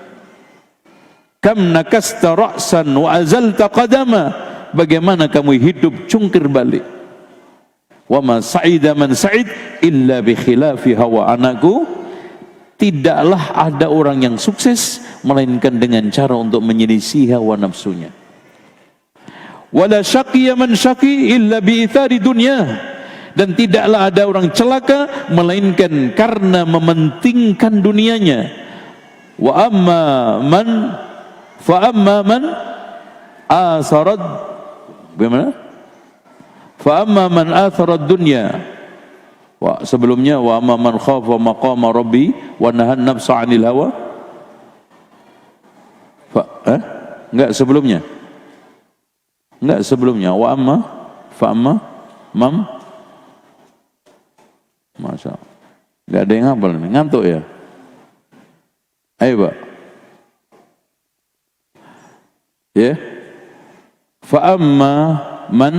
Kam nakasta ra'san wa azalta qadama. Bagaimana kamu hidup cungkir balik. Wa ma sa'ida man sa'id illa bi khilafi hawa. Anakku, tidaklah ada orang yang sukses melainkan dengan cara untuk menyelisih hawa nafsunya. Wala syaqiya man syaqi illa bi ithari dunya. Dan tidaklah ada orang celaka melainkan karena mementingkan dunianya. Wa amma man fa amma man atharad, bagaimana? Fa amma man atharad dunya. Sebelumnya wa amma man khafa maqama rabbi wa nahan nafsa 'anil hawa. Enggak sebelumnya. Enggak sebelumnya. Wa amma fa amma mam. Masya Allah. Enggak ada yang hafal nih. Ngantuk ya? Ayo Pak. Ya. Fa amma man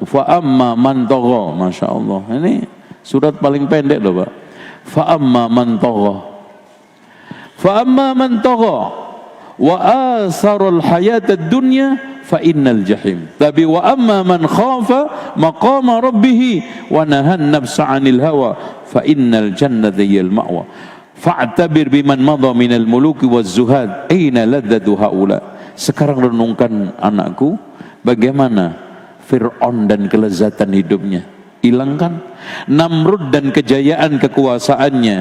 fa amma man tagha. Masya Allah. Ini surat paling pendek loh Pak. Fa amma man tagha. Fa amma man tagha wa asarul hayatad dunya fa innal jahim. Tapi wa amma man khafa maqama rabbih wa nahan nafsa 'anil hawa fa innal jannata hiyal ma'wa. Fa'tabir biman madha minal muluki waz zuhad aina ladzatu haula. Sekarang renungkan anakku, bagaimana Fir'aun dan kelezatan hidupnya hilang kan? Namrud dan kejayaan kekuasaannya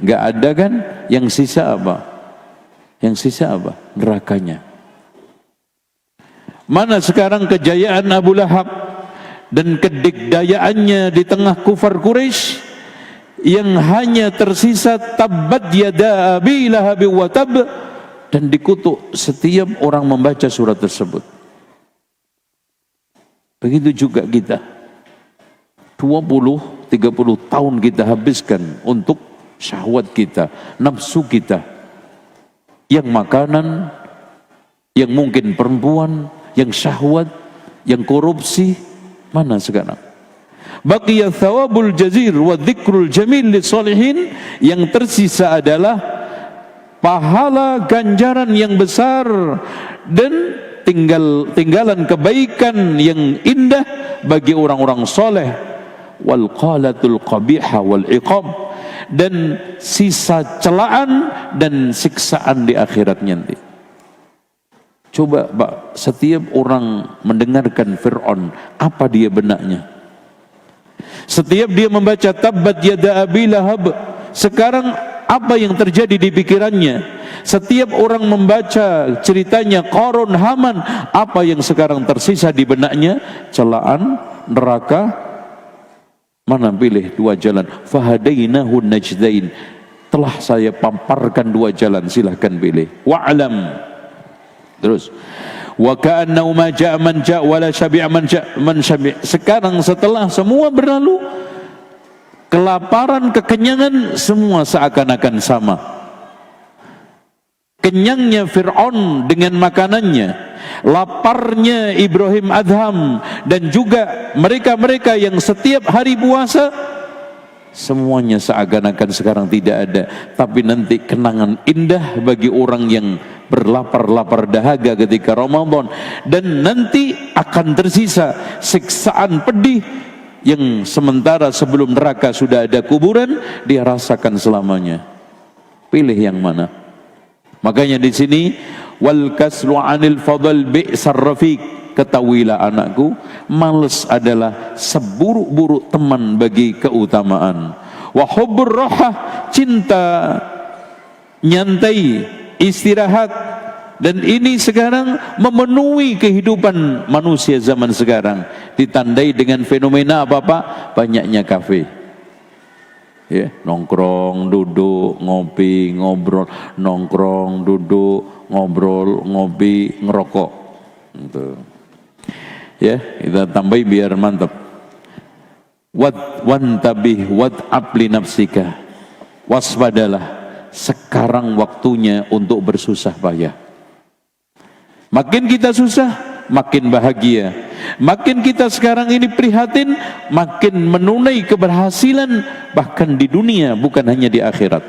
nggak ada kan? Yang sisa apa? Yang sisa apa? Nerakanya. Mana sekarang kejayaan Abu Lahab dan kedikdayaannya di tengah kufar Quraisy, yang hanya tersisa tabbat yada abi lahab wa tab, dan dikutuk setiap orang membaca surat tersebut. Begitu juga kita. 20-30 tahun kita habiskan untuk syahwat kita, nafsu kita, yang makanan, yang mungkin perempuan, yang syahwat, yang korupsi. Mana sekarang? Baqiya thawabul jazir wa dzikrul jamil lissalihin. Yang tersisa adalah pahala ganjaran yang besar dan tinggalan kebaikan yang indah bagi orang-orang soleh. Wal qalatul qabiha wal iqab, dan sisa celaan dan siksaan di akhirat nanti. Coba Pak, setiap orang mendengarkan Fir'aun, apa dia benaknya? Setiap dia membaca tabbat yada abi lahab, sekarang apa yang terjadi di pikirannya? Setiap orang membaca ceritanya Qarun, Haman, apa yang sekarang tersisa di benaknya? Celaan, neraka. Mana pilih dua jalan? Fahadainahu najdain. Telah saya pamparkan dua jalan, silahkan pilih. Wa'lam. Terus. Wa ka'annahu ma ja'a man ja'a wa la syabi'a man syabi'. Sekarang setelah semua berlalu, kelaparan, kekenyangan semua seakan-akan sama. Kenyangnya Fir'aun dengan makanannya, laparnya Ibrahim Adham, dan juga mereka-mereka yang setiap hari puasa, Semuanya seakan-akan sekarang tidak ada, tapi nanti kenangan indah bagi orang yang berlapar-lapar dahaga ketika Ramadan, dan nanti akan tersisa siksaan pedih yang sementara sebelum neraka sudah ada kuburan, dia rasakan selamanya. Pilih yang mana? Makanya di sini wal kaslu anil fadl bi'sar rafiq. Ketahuilah anakku, malas adalah seburuk-buruk teman bagi keutamaan. Wa hubbur rahah, cinta nyantai, istirahat, dan ini sekarang memenuhi kehidupan manusia zaman sekarang. Ditandai dengan fenomena apa Pak? Banyaknya kafe. Ya, nongkrong, duduk, ngopi, ngobrol, nongkrong, duduk, ngobrol, ngopi, ngerokok. Gitu. Ya, kita tambahi biar mantap. Wantabih wad'ab li nafsika. Waspadalah, sekarang waktunya untuk bersusah payah. Makin kita susah, makin bahagia. Makin kita sekarang ini prihatin, makin menunai keberhasilan bahkan di dunia, bukan hanya di akhirat.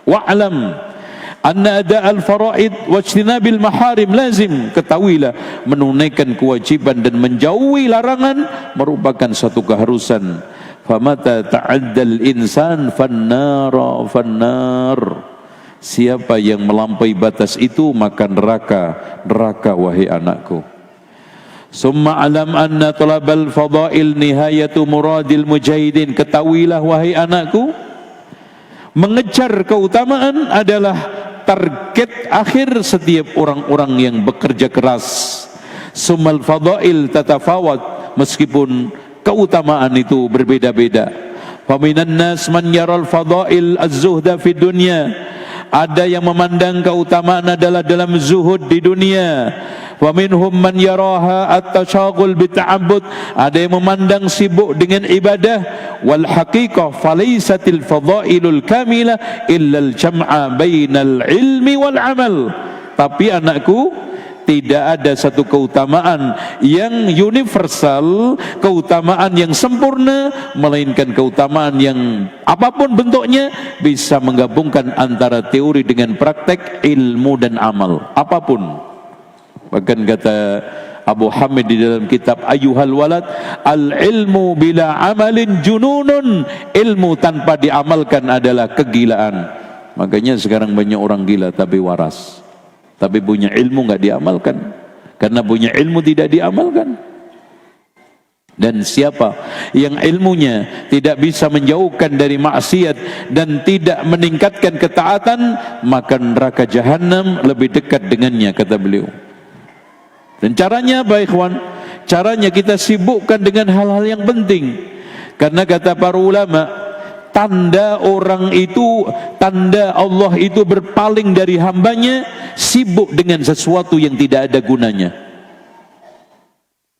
Wa'lam anna ada al-faraid wajtinabil maharim lazim. Ketahuilah, menunaikan kewajiban dan menjauhi larangan merupakan satu keharusan. Famata ta'addal insan fannar. Siapa yang melampaui batas itu maka neraka wahai anakku. Summa alam anna talabal fadail nihayatu muradil mujahidin. Ketahuilah wahai anakku, mengejar keutamaan adalah target akhir setiap orang-orang yang bekerja keras. Summal fadail tatafawat, meskipun keutamaan itu berbeda-beda. Faminan nas man yaral fadail az-zuhda fid dunya. Ada yang memandang keutamaan adalah dalam zuhud di dunia. Wa minhum man yaraha at-tashaghul bita'abbud. Ada yang memandang sibuk dengan ibadah. Wal haqiqah falaysatil fadailul kamilah illa al-jam'a bainal ilmi wal amal. Tapi anakku, tidak ada satu keutamaan yang universal, keutamaan yang sempurna, melainkan keutamaan yang apapun bentuknya bisa menggabungkan antara teori dengan praktek, ilmu dan amal, apapun. Bahkan kata Abu Hamid di dalam kitab Ayyuhal Walad, al-ilmu bila amalin jununun. Ilmu tanpa diamalkan adalah kegilaan. Makanya sekarang banyak orang gila tapi waras, tapi punya ilmu nggak diamalkan. Karena punya ilmu tidak diamalkan. Dan siapa yang ilmunya tidak bisa menjauhkan dari maksiat dan tidak meningkatkan ketaatan, maka neraka jahanam lebih dekat dengannya, kata beliau. Dan caranya apa ikhwan? Caranya kita sibukkan dengan hal-hal yang penting. Karena kata para ulama, tanda orang itu, tanda Allah itu berpaling dari hambanya, sibuk dengan sesuatu yang tidak ada gunanya.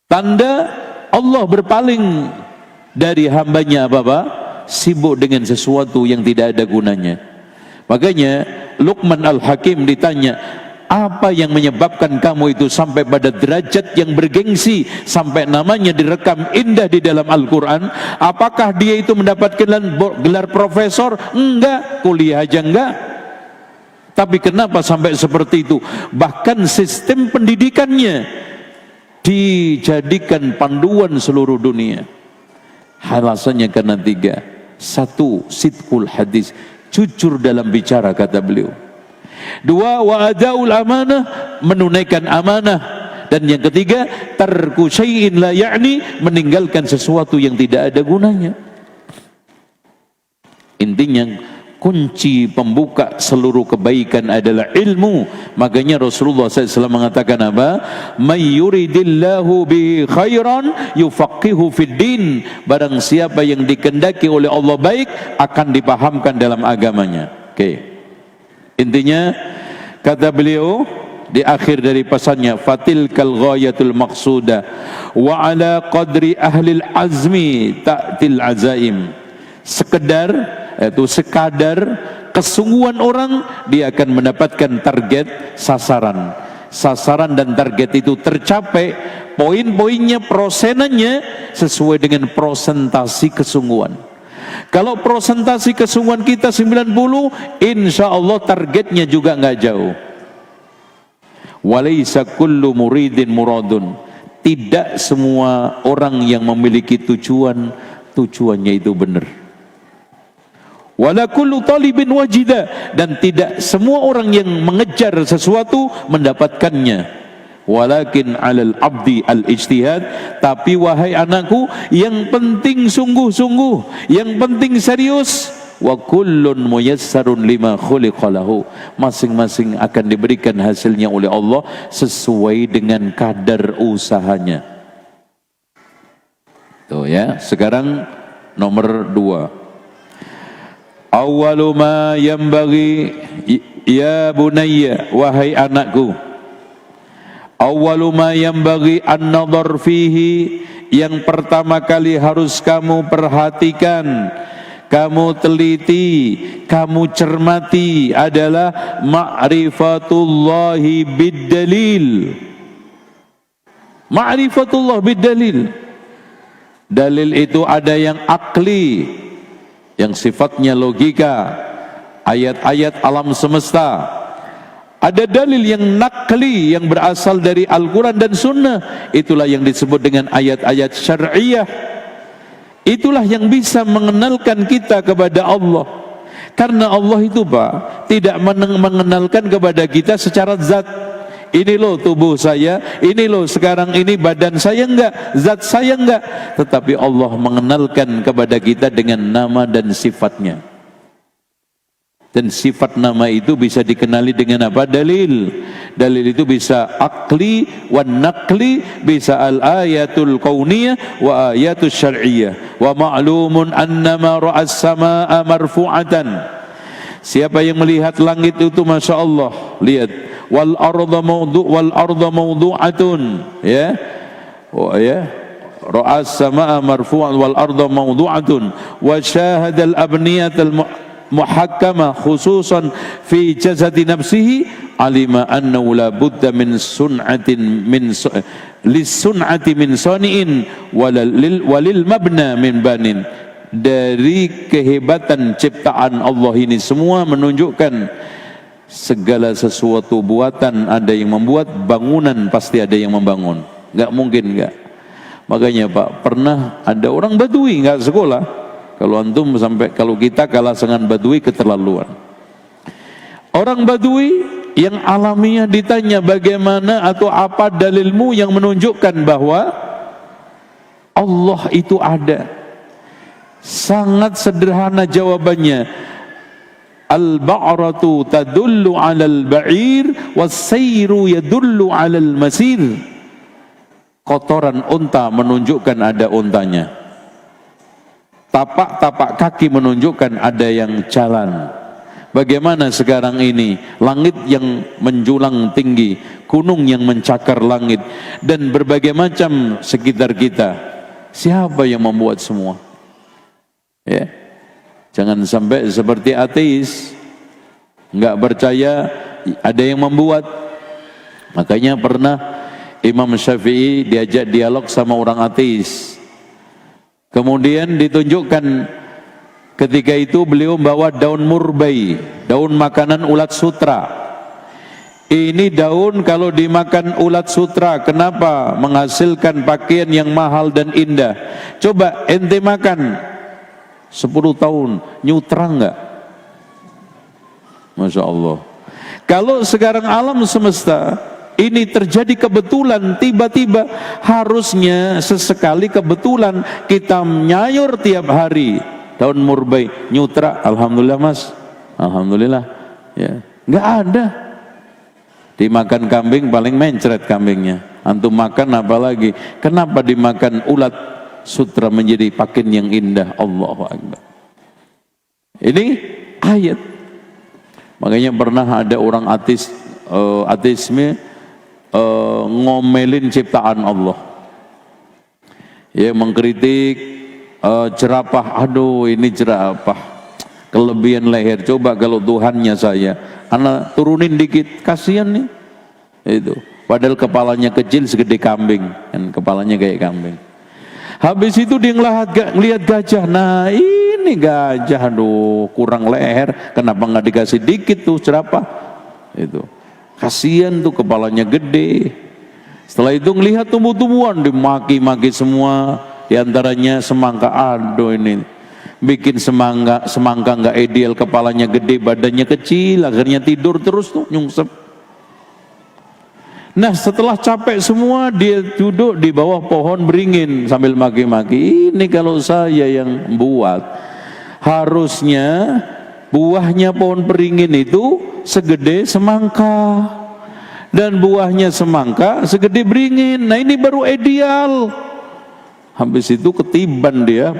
Tanda Allah berpaling dari hambanya apa? Sibuk dengan sesuatu yang tidak ada gunanya. Makanya Luqman Al-Hakim ditanya, apa yang menyebabkan kamu itu sampai pada derajat yang bergengsi, sampai namanya direkam indah di dalam Al-Quran? Apakah dia itu mendapatkan gelar profesor? Enggak, kuliah aja enggak. Tapi kenapa sampai seperti itu? Bahkan sistem pendidikannya dijadikan panduan seluruh dunia. Alasannya karena tiga. Satu, sidqul hadis, jujur dalam bicara, kata beliau. Dua, wa adaul amanah, menunaikan amanah. Dan yang ketiga, tarku syai'in la ya'ni, meninggalkan sesuatu yang tidak ada gunanya. Intinya, kunci pembuka seluruh kebaikan adalah ilmu. Makanya Rasulullah SAW mengatakan apa? May yuridillahu bi khairan yufaqihu fid din. Barang siapa yang dikehendaki oleh Allah baik, akan dipahamkan dalam agamanya. Oke. Intinya kata beliau di akhir dari pesannya, fatilkal ghayatul maqsuda wa ala qadri ahlil azmi ta'til azaim. Sekadar kesungguhan orang, dia akan mendapatkan target, sasaran dan target itu tercapai, poin-poinnya, prosenannya sesuai dengan prosentasi kesungguhan. Kalau prosentasi kesungguhan kita 90, insya Allah targetnya juga nggak jauh. Walaysa kullu muridin muradun. Tidak semua orang yang memiliki tujuannya itu benar. Wala kullu talibin wajida, dan tidak semua orang yang mengejar sesuatu mendapatkannya. Walakin 'alal 'abdi al-ijtihad, tapi wahai anakku, yang penting sungguh-sungguh, yang penting serius. Wa kullun muyassarun lima khuliqa lahu, masing-masing akan diberikan hasilnya oleh Allah sesuai dengan kadar usahanya. Tuh ya, sekarang nomor 2. Awwalu ma yanbaghi ya bunayya, wahai anakku, awwalu ma yanbaghi an-nadhar fihi, yang pertama kali harus kamu perhatikan, kamu teliti, kamu cermati adalah ma'rifatullahi bid-dalil. Ma'rifatullah bid-dalil. Dalil itu ada yang akli, yang sifatnya logika, ayat-ayat alam semesta. Ada dalil yang nakli, yang berasal dari Al-Quran dan Sunnah. Itulah yang disebut dengan ayat-ayat syar'iyah. Itulah yang bisa mengenalkan kita kepada Allah. Karena Allah itu Pak, tidak mengenalkan kepada kita secara zat. Ini loh tubuh saya, ini loh sekarang ini badan saya, enggak, zat saya enggak. Tetapi Allah mengenalkan kepada kita dengan nama dan sifatnya. Dan sifat nama itu bisa dikenali dengan apa? Dalil. Dalil itu bisa akli wan naqli, bisa al-ayatul kauniyah wa ayatul syar'iyah. Wa ma'lumun annama ra'as samaa marfu'atan. Siapa yang melihat langit itu Masya Allah, lihat, wal arda mawdu'atun, ya. Oh ya, ra'as samaa marfu'an wal arda mawdu'atun wa syahadal abniyatal muhakkama khususan fi jazati nafsihi, alima annahu la budda min sun'atin min lis-sun'ati min sani'in walil mabna min banin. Dari kehebatan ciptaan Allah ini semua menunjukkan segala sesuatu buatan ada yang membuat, bangunan pasti ada yang membangun, enggak mungkin enggak. Makanya Pak, pernah ada orang Badui enggak sekolah. Kalau antum sampai, kalau kita kalah dengan Badui keterlaluan. Orang Badui yang alamiah ditanya bagaimana atau apa dalilmu yang menunjukkan bahwa Allah itu ada. Sangat sederhana jawabannya. Al-ba'ratu tadullu 'alal ba'ir was-sayru yadullu 'alal masir. Kotoran unta menunjukkan ada untanya. Tapak-tapak kaki menunjukkan ada yang jalan. Bagaimana sekarang ini? Langit yang menjulang tinggi, gunung yang mencakar langit, dan berbagai macam sekitar kita. Siapa yang membuat semua? Ya, jangan sampai seperti ateis, nggak percaya ada yang membuat. Makanya pernah Imam Syafi'i diajak dialog sama orang ateis. Kemudian ditunjukkan ketika itu beliau membawa daun murbai, daun makanan ulat sutra. Ini daun kalau dimakan ulat sutra, kenapa? Menghasilkan pakaian yang mahal dan indah. Coba ente makan 10 tahun, nyutra enggak? Masya Allah. Kalau sekarang alam semesta ini terjadi kebetulan, tiba-tiba, harusnya sesekali kebetulan kita nyayur tiap hari daun murbai, nyutra, alhamdulillah Mas, alhamdulillah, ya, nggak ada. Dimakan kambing paling mencret kambingnya, antum makan apalagi? Kenapa dimakan ulat sutra menjadi pakaian yang indah? Allahu Akbar. Ini ayat. Makanya pernah ada orang ateisme ngomelin ciptaan Allah, ya, mengkritik jerapah. Aduh, ini jerapah kelebihan leher, coba kalau Tuhannya saya, anak turunin dikit, kasihan nih itu, padahal kepalanya kecil segede kambing, dan kepalanya kayak kambing. Habis itu dia ngelihat gajah. Nah ini gajah, aduh kurang leher, kenapa nggak dikasih dikit tuh jerapah? Itu kasihan tuh, kepalanya gede. Setelah itu ngelihat tumbuh-tumbuhan, dimaki-maki semua, diantaranya semangka. Aduh ini bikin semangka nggak ideal, kepalanya gede, badannya kecil, akhirnya tidur terus tuh nyungsep. Nah setelah capek semua, dia duduk di bawah pohon beringin sambil maki-maki. Ini kalau saya yang buat, harusnya buahnya pohon beringin itu segede semangka, dan buahnya semangka segede beringin. Nah ini baru ideal. Habis itu ketiban dia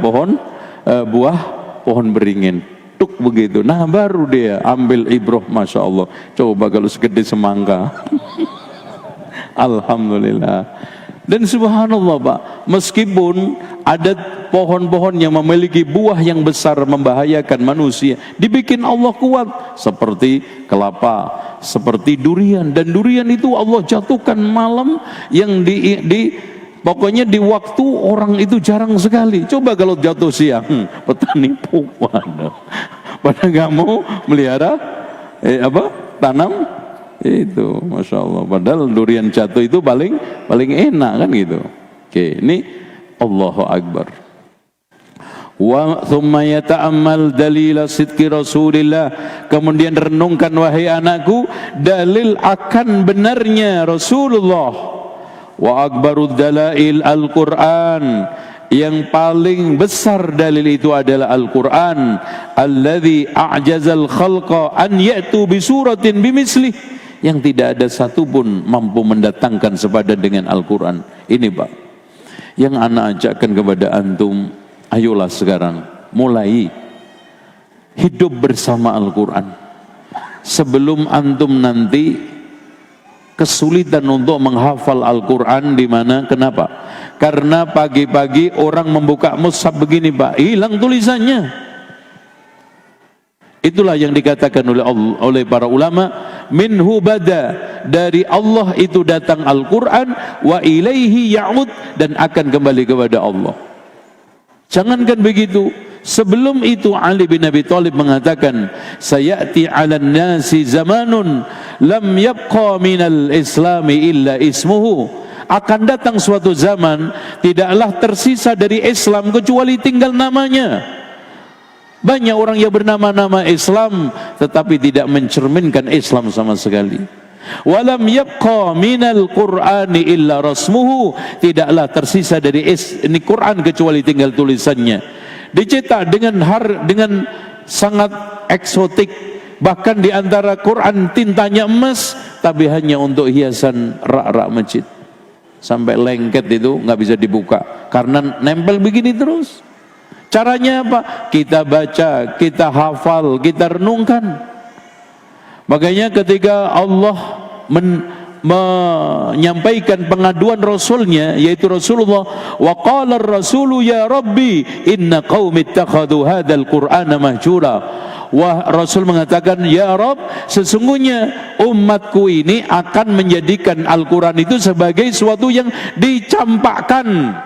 buah pohon beringin, tuk begitu. Nah baru dia ambil ibroh, masya Allah. Coba kalau segede semangka. Alhamdulillah. Dan subhanallah Pak, meskipun ada pohon-pohon yang memiliki buah yang besar membahayakan manusia, dibikin Allah kuat, seperti kelapa, seperti durian. Dan durian itu Allah jatuhkan malam yang pokoknya di waktu orang itu jarang sekali. Coba kalau jatuh siang, petani pada nggak mau melihara tanam itu, masya Allah. Padahal durian jatuh itu paling enak kan gitu. Oke, ini Allahu Akbar. Wa thumma yata'ammal dalila sidqi Rasulillah. Kemudian renungkan wahai anakku dalil akan benarnya Rasulullah. Wa akbarud dalail Al-Quran. Yang paling besar dalil itu adalah Al-Quran. Alladzi a'jazal khalqa an ya'tu bi suratin bimislih. Yang tidak ada satupun mampu mendatangkan sepadan dengan Al-Quran. Ini Pak, yang anak ajakkan kepada antum, ayolah sekarang mulai hidup bersama Al-Quran. Sebelum antum nanti kesulitan untuk menghafal Al-Quran di mana? Kenapa? Karena pagi-pagi orang membuka mushaf begini Pak, hilang tulisannya. Itulah yang dikatakan oleh para ulama, minhu bada, dari Allah itu datang Al-Quran, wa ilaihi ya'ud, dan akan kembali kepada Allah. Jangankan begitu, sebelum itu Ali bin Abi Thalib mengatakan, sayati 'alan nasi zamanun lam yabqa minal islami illa ismuhu. Akan datang suatu zaman tidaklah tersisa dari Islam kecuali tinggal namanya. Banyak orang yang bernama-nama Islam tetapi tidak mencerminkan Islam sama sekali. Walam yabqa minal Qur'ani illa rasmuhu, tidaklah tersisa dari ini Quran kecuali tinggal tulisannya. Dicetak dengan sangat eksotik, bahkan di antara Quran tintanya emas, tapi hanya untuk hiasan rak-rak masjid. Sampai lengket itu nggak bisa dibuka karena nempel begini terus. Caranya apa? Kita baca, kita hafal, kita renungkan. Makanya ketika Allah menyampaikan pengaduan Rasulnya, yaitu Rasulullah, wa qala ar-rasulu ya Rabbi inna qaumi ittakhadhu hadzal qur'ana mahjura. Wah, Rasul mengatakan, ya Rabb, sesungguhnya umatku ini akan menjadikan Al-Quran itu sebagai suatu yang dicampakkan,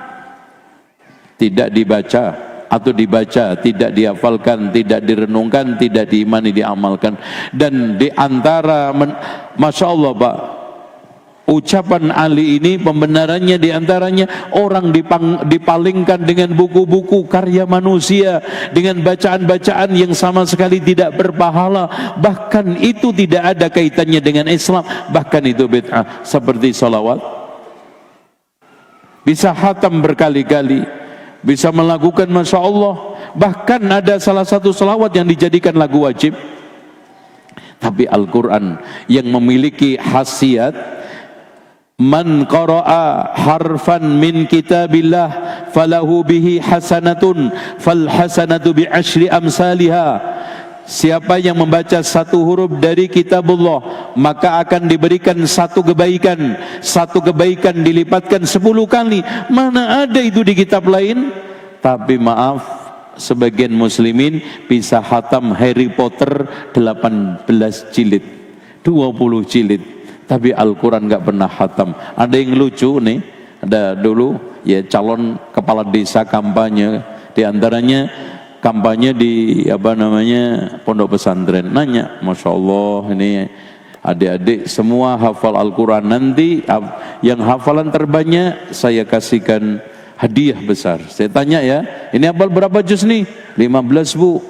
tidak dibaca, atau dibaca, tidak dihafalkan, tidak direnungkan, tidak diimani, diamalkan. Dan di antara Masya Allah Pak, ucapan Ali ini pembenarannya di antaranya orang dipalingkan dengan buku-buku karya manusia, dengan bacaan-bacaan yang sama sekali tidak berpahala, bahkan itu tidak ada kaitannya dengan Islam, bahkan itu bid'ah. Seperti salawat, bisa khatam berkali-kali, bisa melakukan Masya Allah, bahkan ada salah satu salawat yang dijadikan lagu wajib. Tapi Al-Quran yang memiliki khasiat, man qara'a harfan min kitabillah falahu bihi hasanatun fal hasanatu bi asyri amsalha. Siapa yang membaca satu huruf dari kitabullah, maka akan diberikan satu kebaikan dilipatkan 10 kali. Mana ada itu di kitab lain? Tapi maaf, sebagian muslimin bisa khatam Harry Potter 18 jilid, 20 jilid, tapi Al-Quran gak pernah khatam. Ada yang lucu nih, ada dulu ya calon kepala desa kampanye, di antaranya kampanye di pondok pesantren. Nanya, Masya Allah, ini adik-adik semua hafal Al-Quran, nanti yang hafalan terbanyak saya kasihkan hadiah besar. Saya tanya ya, ini hafal berapa juz nih? 15 bu.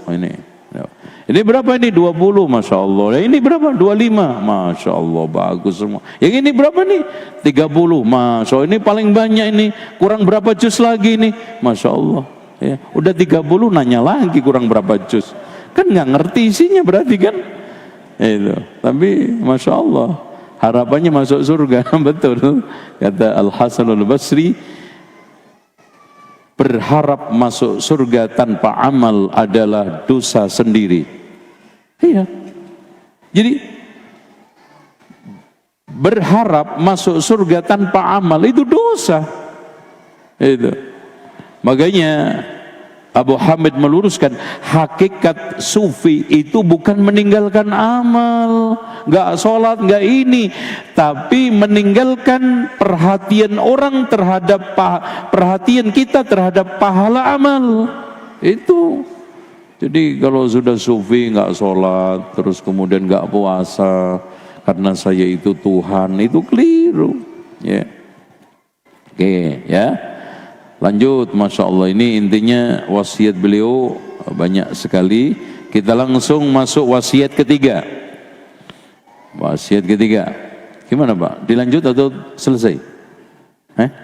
Ini berapa ini? 20, Masya Allah. Ini berapa? 25, Masya Allah, bagus semua. Yang ini berapa nih? 30, Masya Allah. Ini paling banyak ini. Kurang berapa juz lagi nih? Masya Allah. Ya, udah 30 nanya lagi kurang berapa juz. Kan nggak ngerti isinya berarti kan? Itu. Tapi Masya Allah, harapannya masuk surga. Betul. Kata Al-Hasanul Basri, berharap masuk surga tanpa amal adalah dosa sendiri. Iya. Jadi berharap masuk surga tanpa amal itu dosa. Itu. Makanya Abu Hamid meluruskan, hakikat sufi itu bukan meninggalkan amal, nggak sholat, nggak ini, tapi meninggalkan perhatian orang terhadap perhatian kita terhadap pahala amal. Itu. Jadi kalau sudah sufi nggak sholat, terus kemudian nggak puasa karena saya itu Tuhan, itu keliru. Ya. Oke, ya. Lanjut, Masya Allah, ini intinya wasiat beliau banyak sekali. Kita langsung masuk wasiat ketiga. Wasiat ketiga, gimana Pak? Dilanjut atau selesai?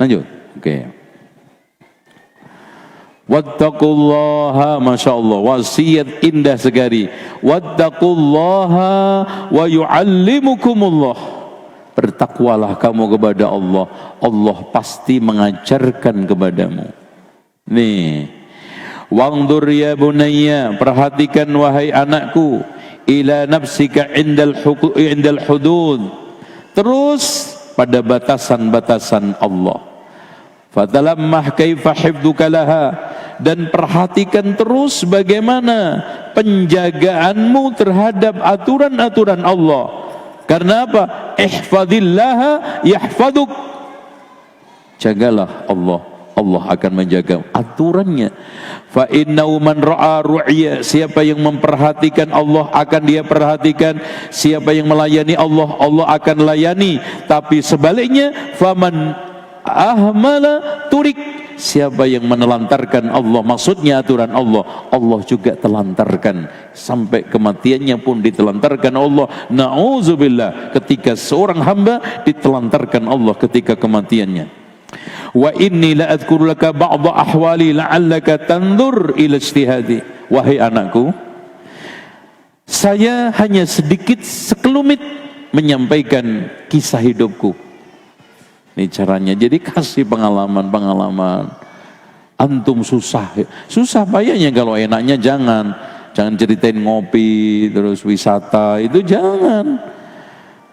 Lanjut, oke. Wattaqullaha, Masya Allah, wasiat indah sekali. Wattaqullaha wa yu'allimukumullah. Bertakwalah kamu kepada Allah, Allah pasti mengajarkan kepadamu. Nih, wangdur ya bunayya, perhatikan wahai anakku, ila nafsika indal hudud, terus pada batasan-batasan Allah. Fatalammah kaifa hifdzuka laha, dan perhatikan terus bagaimana penjagaanmu terhadap aturan-aturan Allah. Karena apa? Ihfadillaha yahfaduk. Jagalah Allah, Allah akan menjaga aturannya. Fa innahu man ra'a ru'ya, siapa yang memperhatikan Allah akan dia perhatikan. Siapa yang melayani Allah, Allah akan layani. Tapi sebaliknya, faman ahmala turik, siapa yang menelantarkan Allah, maksudnya aturan Allah, Allah juga telantarkan. Sampai kematiannya pun ditelantarkan Allah. Na'udzubillah, ketika seorang hamba ditelantarkan Allah ketika kematiannya. Wa inni la adhkuru laka ba'dha ahwali la'allaka tanzur ila ijtihadi. Wahai anakku, saya hanya sedikit sekelumit menyampaikan kisah hidupku. Ini caranya, jadi kasih pengalaman-pengalaman. Antum susah payahnya, kalau enaknya jangan ceritain ngopi terus wisata, itu jangan.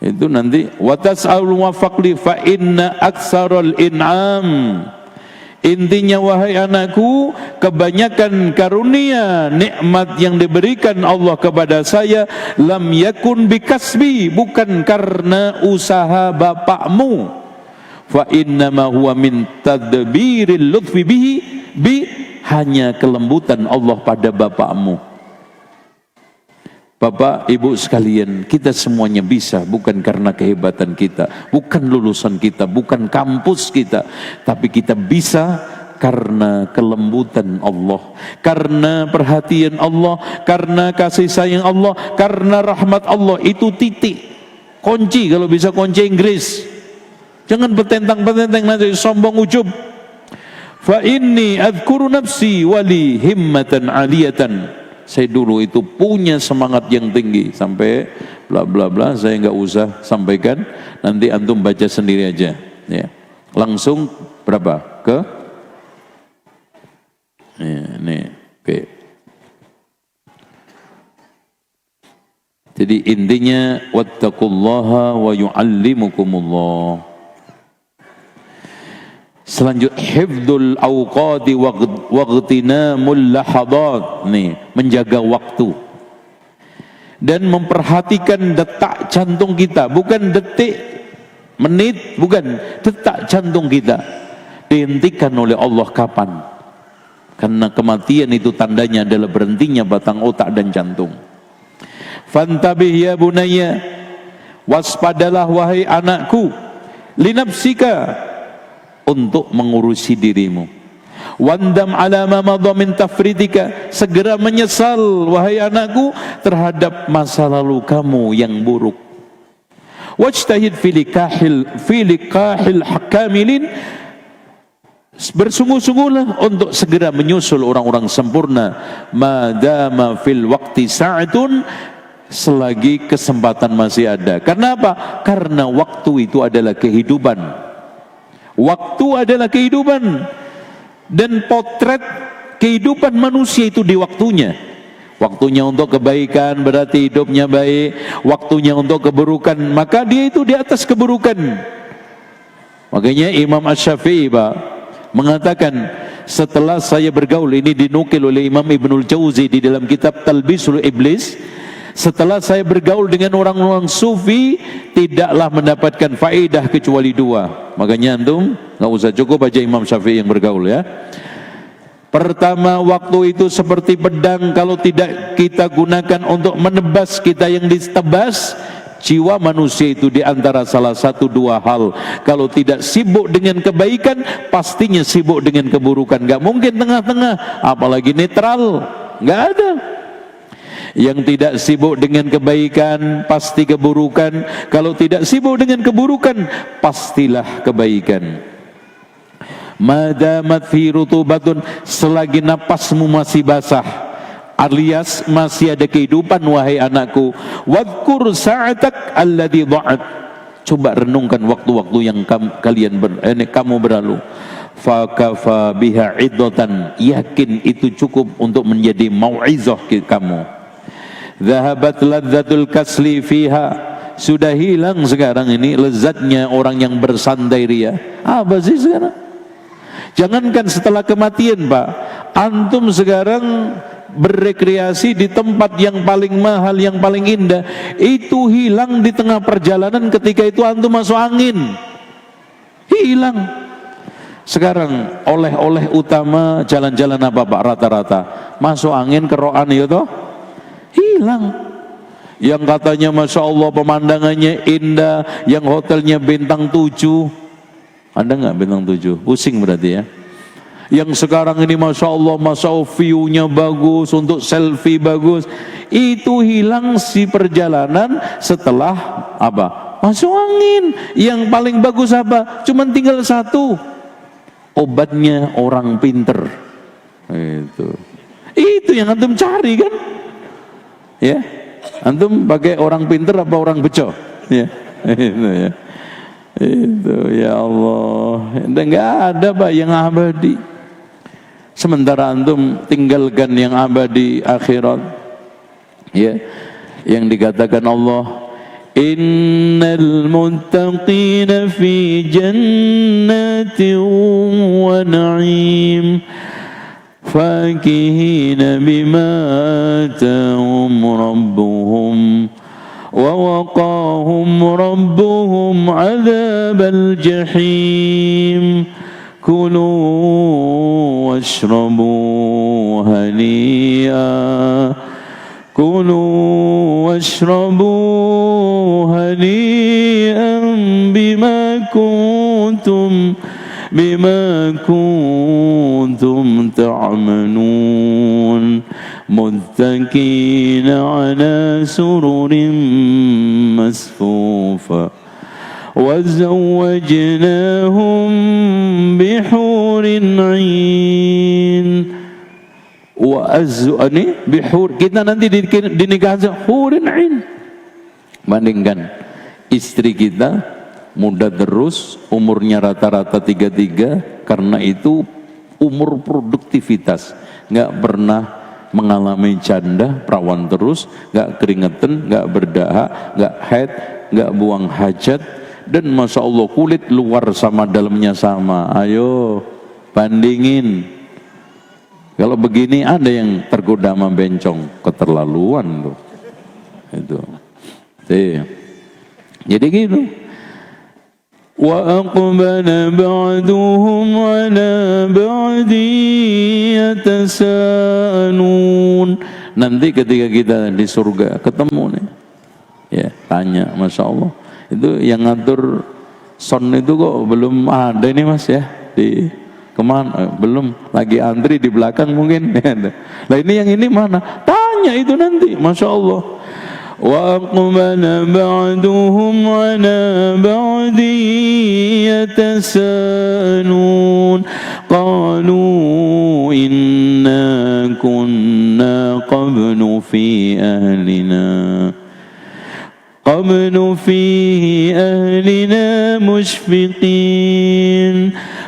Itu nanti watas'alul wafaqli fa inna aktsarul in'am. Intinya wahai anakku, kebanyakan karunia nikmat yang diberikan Allah kepada saya lam yakun bikasbi, bukan karena usaha bapakmu. Fa innama huwa min tadbiril lutfi bihi, hanya kelembutan Allah pada bapakmu. Bapak, Ibu sekalian, kita semuanya bisa bukan karena kehebatan kita, bukan lulusan kita, bukan kampus kita, tapi kita bisa karena kelembutan Allah, karena perhatian Allah, karena kasih sayang Allah, karena rahmat Allah. Itu titik kunci, kalau bisa kunci Inggris. Jangan bertentang-tentang nanti sombong ujub. Fa inni adhkuru nafsi wali himmatan aliyatan. Saya dulu itu punya semangat yang tinggi sampai bla bla bla, saya nggak usah sampaikan, nanti antum baca sendiri aja ya. Langsung berapa? Ke ini oke. Jadi intinya wattaqullaha wa yu'allimukumullah. Selanjutnya hifdzul awqati waghtinamul lahadat, nih menjaga waktu dan memperhatikan detak jantung kita, bukan detik menit, bukan detak jantung kita. dihentikan oleh Allah kapan? Karena kematian itu tandanya adalah berhentinya batang otak dan jantung. Fantabih ya bunayya, waspadalah wahai anakku, linafsika, untuk mengurusi dirimu. Wandam ala ma madha min tafridika, segera menyesal wahai anakku terhadap masa lalu kamu yang buruk. Wajtahid fi liqahil hakamilin, bersungguh-sungguhlah untuk segera menyusul orang-orang sempurna. Madama fil waqti sa'atun, selagi kesempatan masih ada. Karena apa? Karena waktu itu adalah kehidupan. Waktu adalah kehidupan, dan potret kehidupan manusia itu di waktunya. Waktunya untuk kebaikan berarti hidupnya baik, waktunya untuk keburukan maka dia itu di atas keburukan. Makanya Imam Asy-Syafi'i mengatakan, setelah saya bergaul, ini dinukil oleh Imam Ibnul Jauzi di dalam kitab Talbisul Iblis, setelah saya bergaul dengan orang-orang sufi, tidaklah mendapatkan faedah kecuali dua. Makanya antum nggak usah cukup aja Imam Syafi'i yang bergaul ya. Pertama, waktu itu seperti pedang, kalau tidak kita gunakan untuk menebas kita yang ditebas. Jiwa manusia itu di antara salah satu dua hal. Kalau tidak sibuk dengan kebaikan, pastinya sibuk dengan keburukan. Gak mungkin tengah-tengah, apalagi netral. Gak ada. Yang tidak sibuk dengan kebaikan, pasti keburukan. Kalau tidak sibuk dengan keburukan, pastilah kebaikan. Madamat fi rutubatun, selagi napasmu masih basah, alias masih ada kehidupan wahai anakku. Wadkur sa'atak alladhi dha'at, coba renungkan waktu-waktu yang kamu berlalu. Fakafa biha iddatan, yakin itu cukup untuk menjadi mau'izah kamu. Dhahabat ladzatul kasli fiha, sudah hilang sekarang ini lezatnya orang yang bersandai ria. Apa sih sekarang? Jangankan setelah kematian Pak, antum sekarang berrekreasi di tempat yang paling mahal, yang paling indah, itu hilang di tengah perjalanan. Ketika itu antum masuk angin, hilang. Sekarang oleh-oleh utama jalan-jalan apa Pak rata-rata? Masuk angin, keroan ya toh, hilang. Yang katanya Masya Allah pemandangannya indah, yang hotelnya bintang 7, ada nggak bintang 7? Pusing berarti ya. Yang sekarang ini Masya Allah view-nya bagus, untuk selfie bagus, itu hilang si perjalanan setelah apa? Masuk angin. Yang paling bagus apa? Cuman tinggal satu, obatnya orang pinter. Itu yang antum cari kan? Ya, antum pakai orang pinter apa orang beco? Ya, itu ya. Itu ya Allah, enggak ada Pak yang abadi. Sementara antum tinggalkan yang abadi akhirat. Ya, yang dikatakan Allah, innal muttaqina fi jannatin wa na'im fakihina bima atahum rabbuhum wa waqahum rabbuhum adzabal jahim. Kulu washrabu hani'a, kulu washrabu hani'an bima kuntum ta'malun. Muttaqina ala sururin masfufa وَزَوَّجْنَاهُمْ بِحُورٍ عِينٍ. Bihur, kita nanti dinikahi hurin ain. Bandingkan istri kita muda terus, umurnya rata-rata 33, karena itu umur produktivitas, nggak pernah mengalami janda, perawan terus, nggak keringetan, nggak berdahak, nggak haid, nggak buang hajat. Dan Masya Allah kulit luar sama dalamnya sama. Ayo bandingin. Kalau begini ada yang tergoda sama bencong, keterlaluan tuh. Itu. Jadi gitu. وأقبل بعضهم على بعض يتساءلون. Nanti ketika kita di surga ketemu nih, ya tanya, Masya Allah, itu yang ngatur son itu kok belum ada ini Mas ya, di kemana? Belum, lagi antri di belakang mungkin. Nah ini yang ini mana? Tanya itu nanti, Masya Allah. وَأَقْبَلَ بَعْضُهُمْ عَلَى بَعْضٍ يَتَسَاءَلُونَ قَالُوا إِنَّا كُنَّا قَبْلُ فِي أَهْلِنَا مُشْفِقِينَ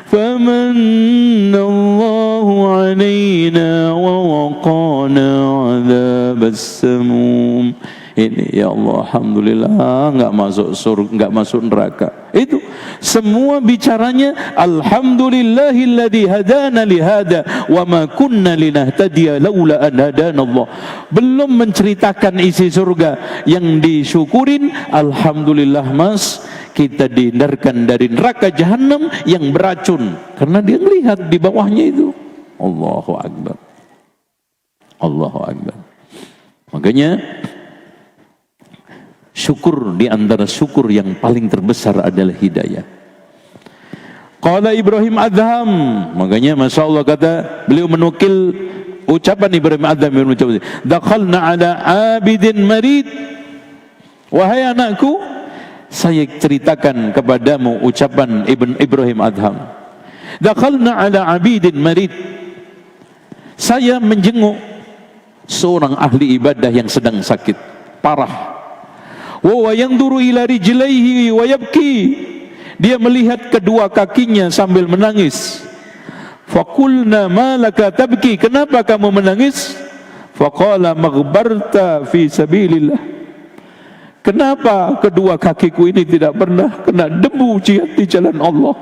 فَمَنَّ اللَّهُ عَلَيْنَا وَوَقَانَا عَذَابَ السَّمُومِ. Ini ya Allah, alhamdulillah nggak masuk surga, nggak masuk neraka. Itu semua bicaranya alhamdulillahilladzi hadana lihada wa ma kunna linahtadiya laula an hadanallah. Belum menceritakan isi surga yang disyukurin, alhamdulillah Mas, kita dihindarkan dari neraka jahanam yang beracun karena dia melihat di bawahnya itu. Allahu akbar. Allahu akbar. Makanya syukur, di antara syukur yang paling terbesar adalah hidayah. Qala Ibrahim Adham, makanya Masya Allah kata beliau menukil ucapan Ibrahim Adham yang mengucapkan, dakhalna ala abidin marid. Wahai anakku, saya ceritakan kepadamu ucapan Ibrahim Adham. Dakhalna ala abidin marid. Saya menjenguk seorang ahli ibadah yang sedang sakit parah. Wa yanzuru ila rijlaihi wa yabki. Dia melihat kedua kakinya sambil menangis. Faqulna ma laka tabki, kenapa kamu menangis? Faqala maghbarta fi sabilillah. Kenapa kedua kakiku ini tidak pernah kena debu jihad di jalan Allah?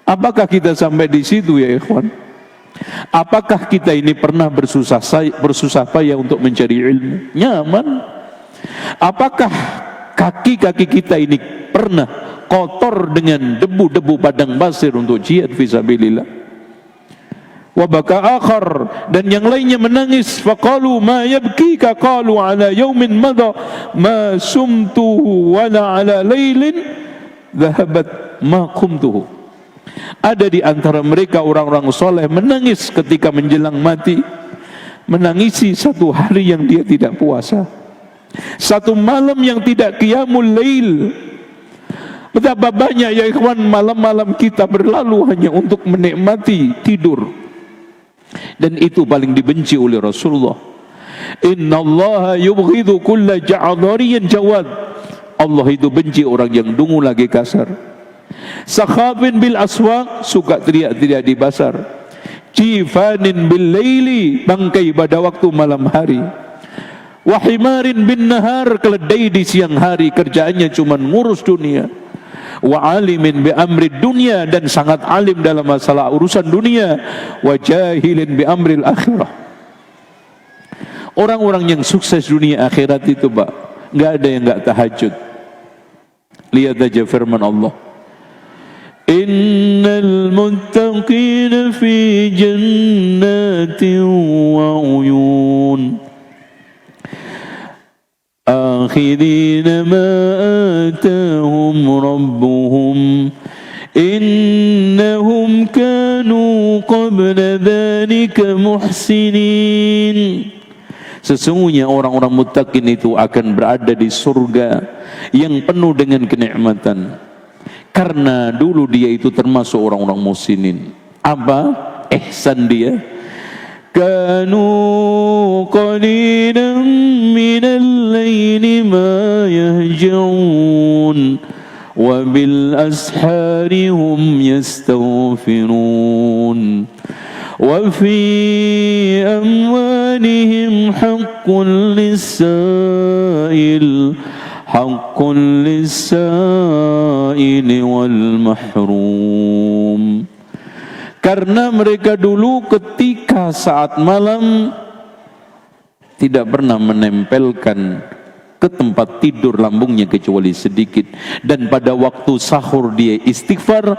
Apakah kita sampai di situ ya ikhwan? Apakah kita ini pernah bersusah payah untuk mencari ilmu? Nyaman. Apakah kaki-kaki kita ini pernah kotor dengan debu-debu padang pasir untuk jihad fisabilillah? Wa baka akhar, dan yang lainnya menangis. Faqalu ma yabkika, qalu ala yaumin madha ma sumtuhu wala ala lailin dhahabat ma qumtuhu. Ada di antara mereka orang-orang soleh menangis ketika menjelang mati, menangisi satu hari yang dia tidak puasa, satu malam yang tidak qiyamul lail. Betapa banyak ya ikhwan malam-malam kita berlalu hanya untuk menikmati tidur, dan itu paling dibenci oleh Rasulullah. Innallaha yubghidu kulla ja'dhariyin jawad. Allah itu benci orang yang dungu lagi kasar. Sakhabin bil aswaq, suka teriak-teriak di pasar. Jifanin bil laili, bangkai pada waktu malam hari. Wahimarin bin nahar, keledai di siang hari, kerjaannya cuma ngurus dunia. Wa alimin bi amri dunia, dan sangat alim dalam masalah urusan dunia. Wa jahilin bi amril akhirah. Orang-orang yang sukses dunia akhirat itu Pak, nggak ada yang nggak tahajud. Lihat aja firman Allah, innal muttaqina fi jannatin wa uyun akhirina ma atahum rabbuhum innahum kanu qabla dhalika muhsinin. Sesungguhnya orang-orang muttaqin itu akan berada di surga yang penuh dengan kenikmatan, karena dulu dia itu termasuk orang-orang muhsinin. Apa ihsan dia? Kanu qalilan minal laili ma yahja'un wa bil ashari hum yastaghfirun wa fi amwalihim haqqun lis-sa'il wal mahrum. Karena mereka dulu ketika saat malam tidak pernah menempelkan ke tempat tidur lambungnya kecuali sedikit, dan pada waktu sahur dia istighfar,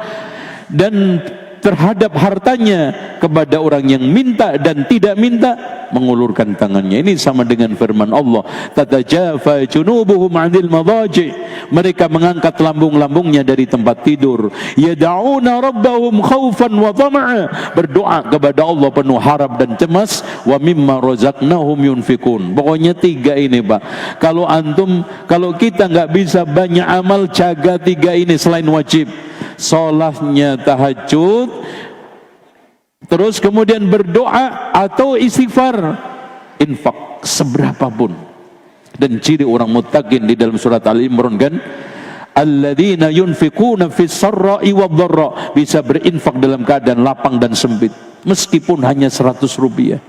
dan terhadap hartanya kepada orang yang minta dan tidak minta mengulurkan tangannya. Ini sama dengan firman Allah, tatajafa junubuhum 'anil madaji, mereka mengangkat lambung-lambungnya dari tempat tidur, yad'una rabbahum khaufan wa tama'a, berdoa kepada Allah penuh harap dan cemas, wa mimma razaqnahum yunfikun. Pokoknya tiga ini Pak, kalau kita nggak bisa banyak amal, jaga tiga ini selain wajib. Sholatnya tahajud, terus kemudian berdoa atau istighfar, infak seberapapun. Dan ciri orang muttaqin di dalam surat Al-Imran kan, alladzina yunfikuna fis sarra'i wadh-dharra, bisa berinfak dalam keadaan lapang dan sempit meskipun hanya 100 rupiah.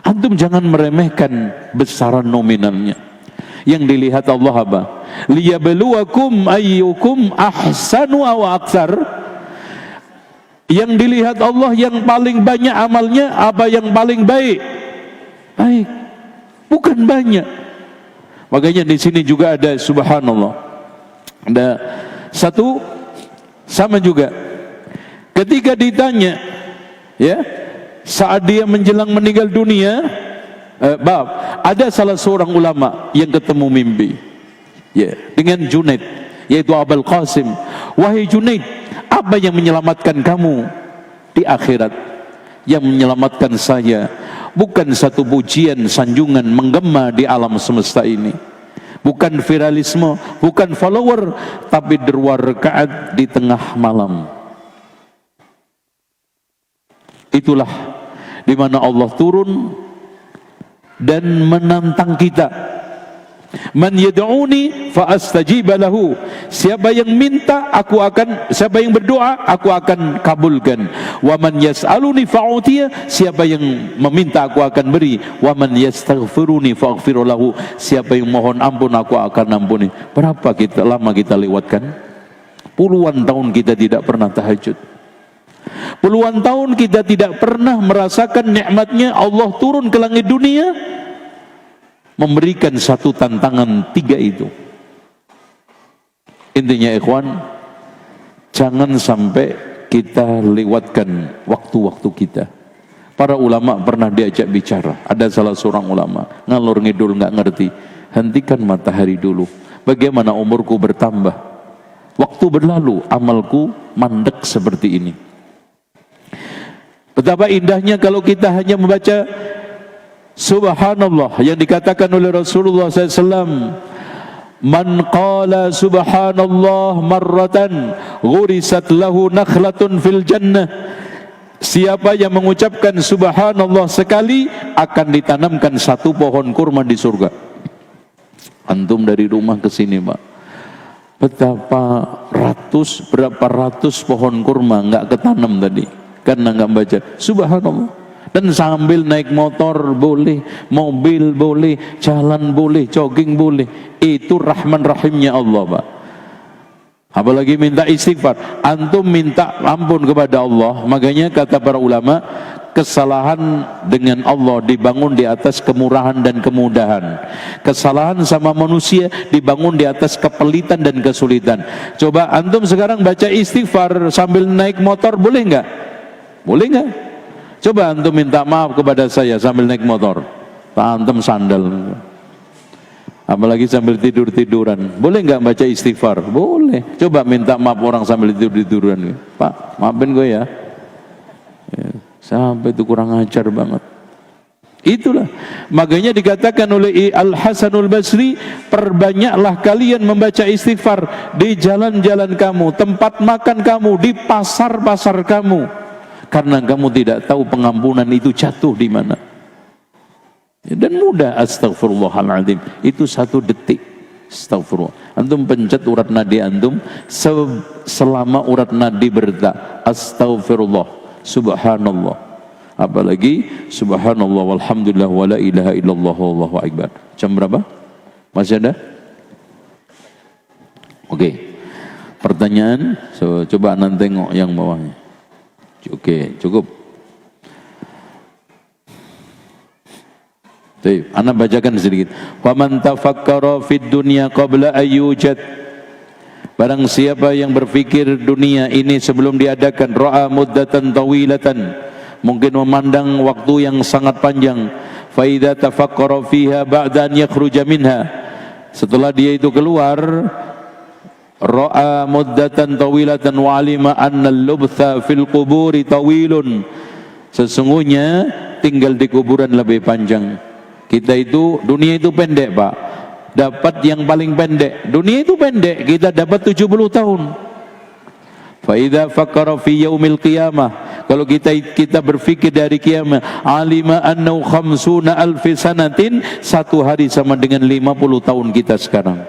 Antum jangan meremehkan besaran nominalnya. Yang dilihat Allah apa? Liyabluwakum ayyukum ahsanu aw aktsar. Yang dilihat Allah yang paling banyak amalnya apa yang paling baik? Baik, bukan banyak. Makanya di sini juga ada subhanallah. Ada satu sama juga. Ketika ditanya, ya, saat dia menjelang meninggal dunia, ada salah seorang ulama yang ketemu mimpi, ya, dengan Junaid, yaitu Abul Qasim. Wahai Junaid, apa yang menyelamatkan kamu di akhirat? Yang menyelamatkan saya bukan satu pujian sanjungan menggema di alam semesta ini, bukan viralisme, bukan follower, tapi 2 rakaat di tengah malam. Itulah di mana Allah turun dan menantang kita. Man yad'uni fa astajiba lahu, siapa yang minta siapa yang berdoa aku akan kabulkan. Wa man yas'aluni fa'utiya, siapa yang meminta aku akan beri. Wa man yastaghfiruni faghfir lahu, siapa yang mohon ampun aku akan ampuni. Berapa lama kita lewatkan? Puluhan tahun kita tidak pernah tahajud. Puluhan tahun kita tidak pernah merasakan nikmatnya Allah turun ke langit dunia, memberikan satu tantangan 3 itu. Intinya ikhwan, jangan sampai kita lewatkan waktu-waktu kita. Para ulama pernah diajak bicara, ada salah seorang ulama ngalor ngidul nggak ngerti, hentikan matahari dulu, bagaimana umurku bertambah, waktu berlalu amalku mandek seperti ini. Betapa indahnya kalau kita hanya membaca subhanallah yang dikatakan oleh Rasulullah SAW, man qala subhanallah marratan ghurisat lahu nakhlatun fil jannah, siapa yang mengucapkan subhanallah sekali akan ditanamkan satu pohon kurma di surga. Antum dari rumah ke sini Pak, berapa ratus pohon kurma nggak ketanam tadi karena nggak baca subhanallah. Dan sambil naik motor boleh, mobil boleh, jalan boleh, jogging boleh. Itu rahman rahimnya Allah Pak. Apalagi minta istighfar, antum minta ampun kepada Allah. Makanya kata para ulama, kesalahan dengan Allah dibangun di atas kemurahan dan kemudahan. Kesalahan sama manusia dibangun di atas kepelitan dan kesulitan. Coba antum sekarang baca istighfar sambil naik motor, boleh nggak? Boleh nggak? Coba antum minta maaf kepada saya sambil naik motor, antum sandal. Apalagi sambil tidur-tiduran, boleh nggak baca istighfar? Boleh. Coba minta maaf orang sambil tidur-tiduran, Pak, maafin gue ya. Sampai itu kurang ajar banget. Itulah makanya dikatakan oleh Al-Hasanul Basri, perbanyaklah kalian membaca istighfar di jalan-jalan kamu, tempat makan kamu, di pasar-pasar kamu, karena kamu tidak tahu pengampunan itu jatuh di mana. Dan mudah, astagfirullahaladzim, itu 1 detik. Astagfirullah, antum pencet urat nadi antum, selama urat nadi berdetak astagfirullah, subhanallah, apalagi subhanallah walhamdulillah wala ilaha illallah wallahu akbar. Jam berapa? Masih ada? Oke. Pertanyaan, coba nanti tengok yang bawahnya. Oke, cukup. Baik, ana bacakan sedikit. Wa man tafakkara fid dunya qabla ayyujad. Barang siapa yang berfikir dunia ini sebelum diadakan, ra'a muddatan tawilatan, mungkin memandang waktu yang sangat panjang. Fa idza tafakkara fiha ba'da an yakhruja minha. Setelah dia itu keluar, ra'a muddatan tawilatan wa alima anna al-lubtha fil quburi tawilun. Sesungguhnya tinggal di kuburan lebih panjang. Kita itu, dunia itu pendek Pak, dapat yang paling pendek. Dunia itu pendek, kita dapat 70 tahun. Fa idza fakkara fi yaumil qiyamah, kalau kita berfikir dari kiamat, alima annahu khamsuna alfi sanatin, satu hari sama dengan 50 tahun kita sekarang.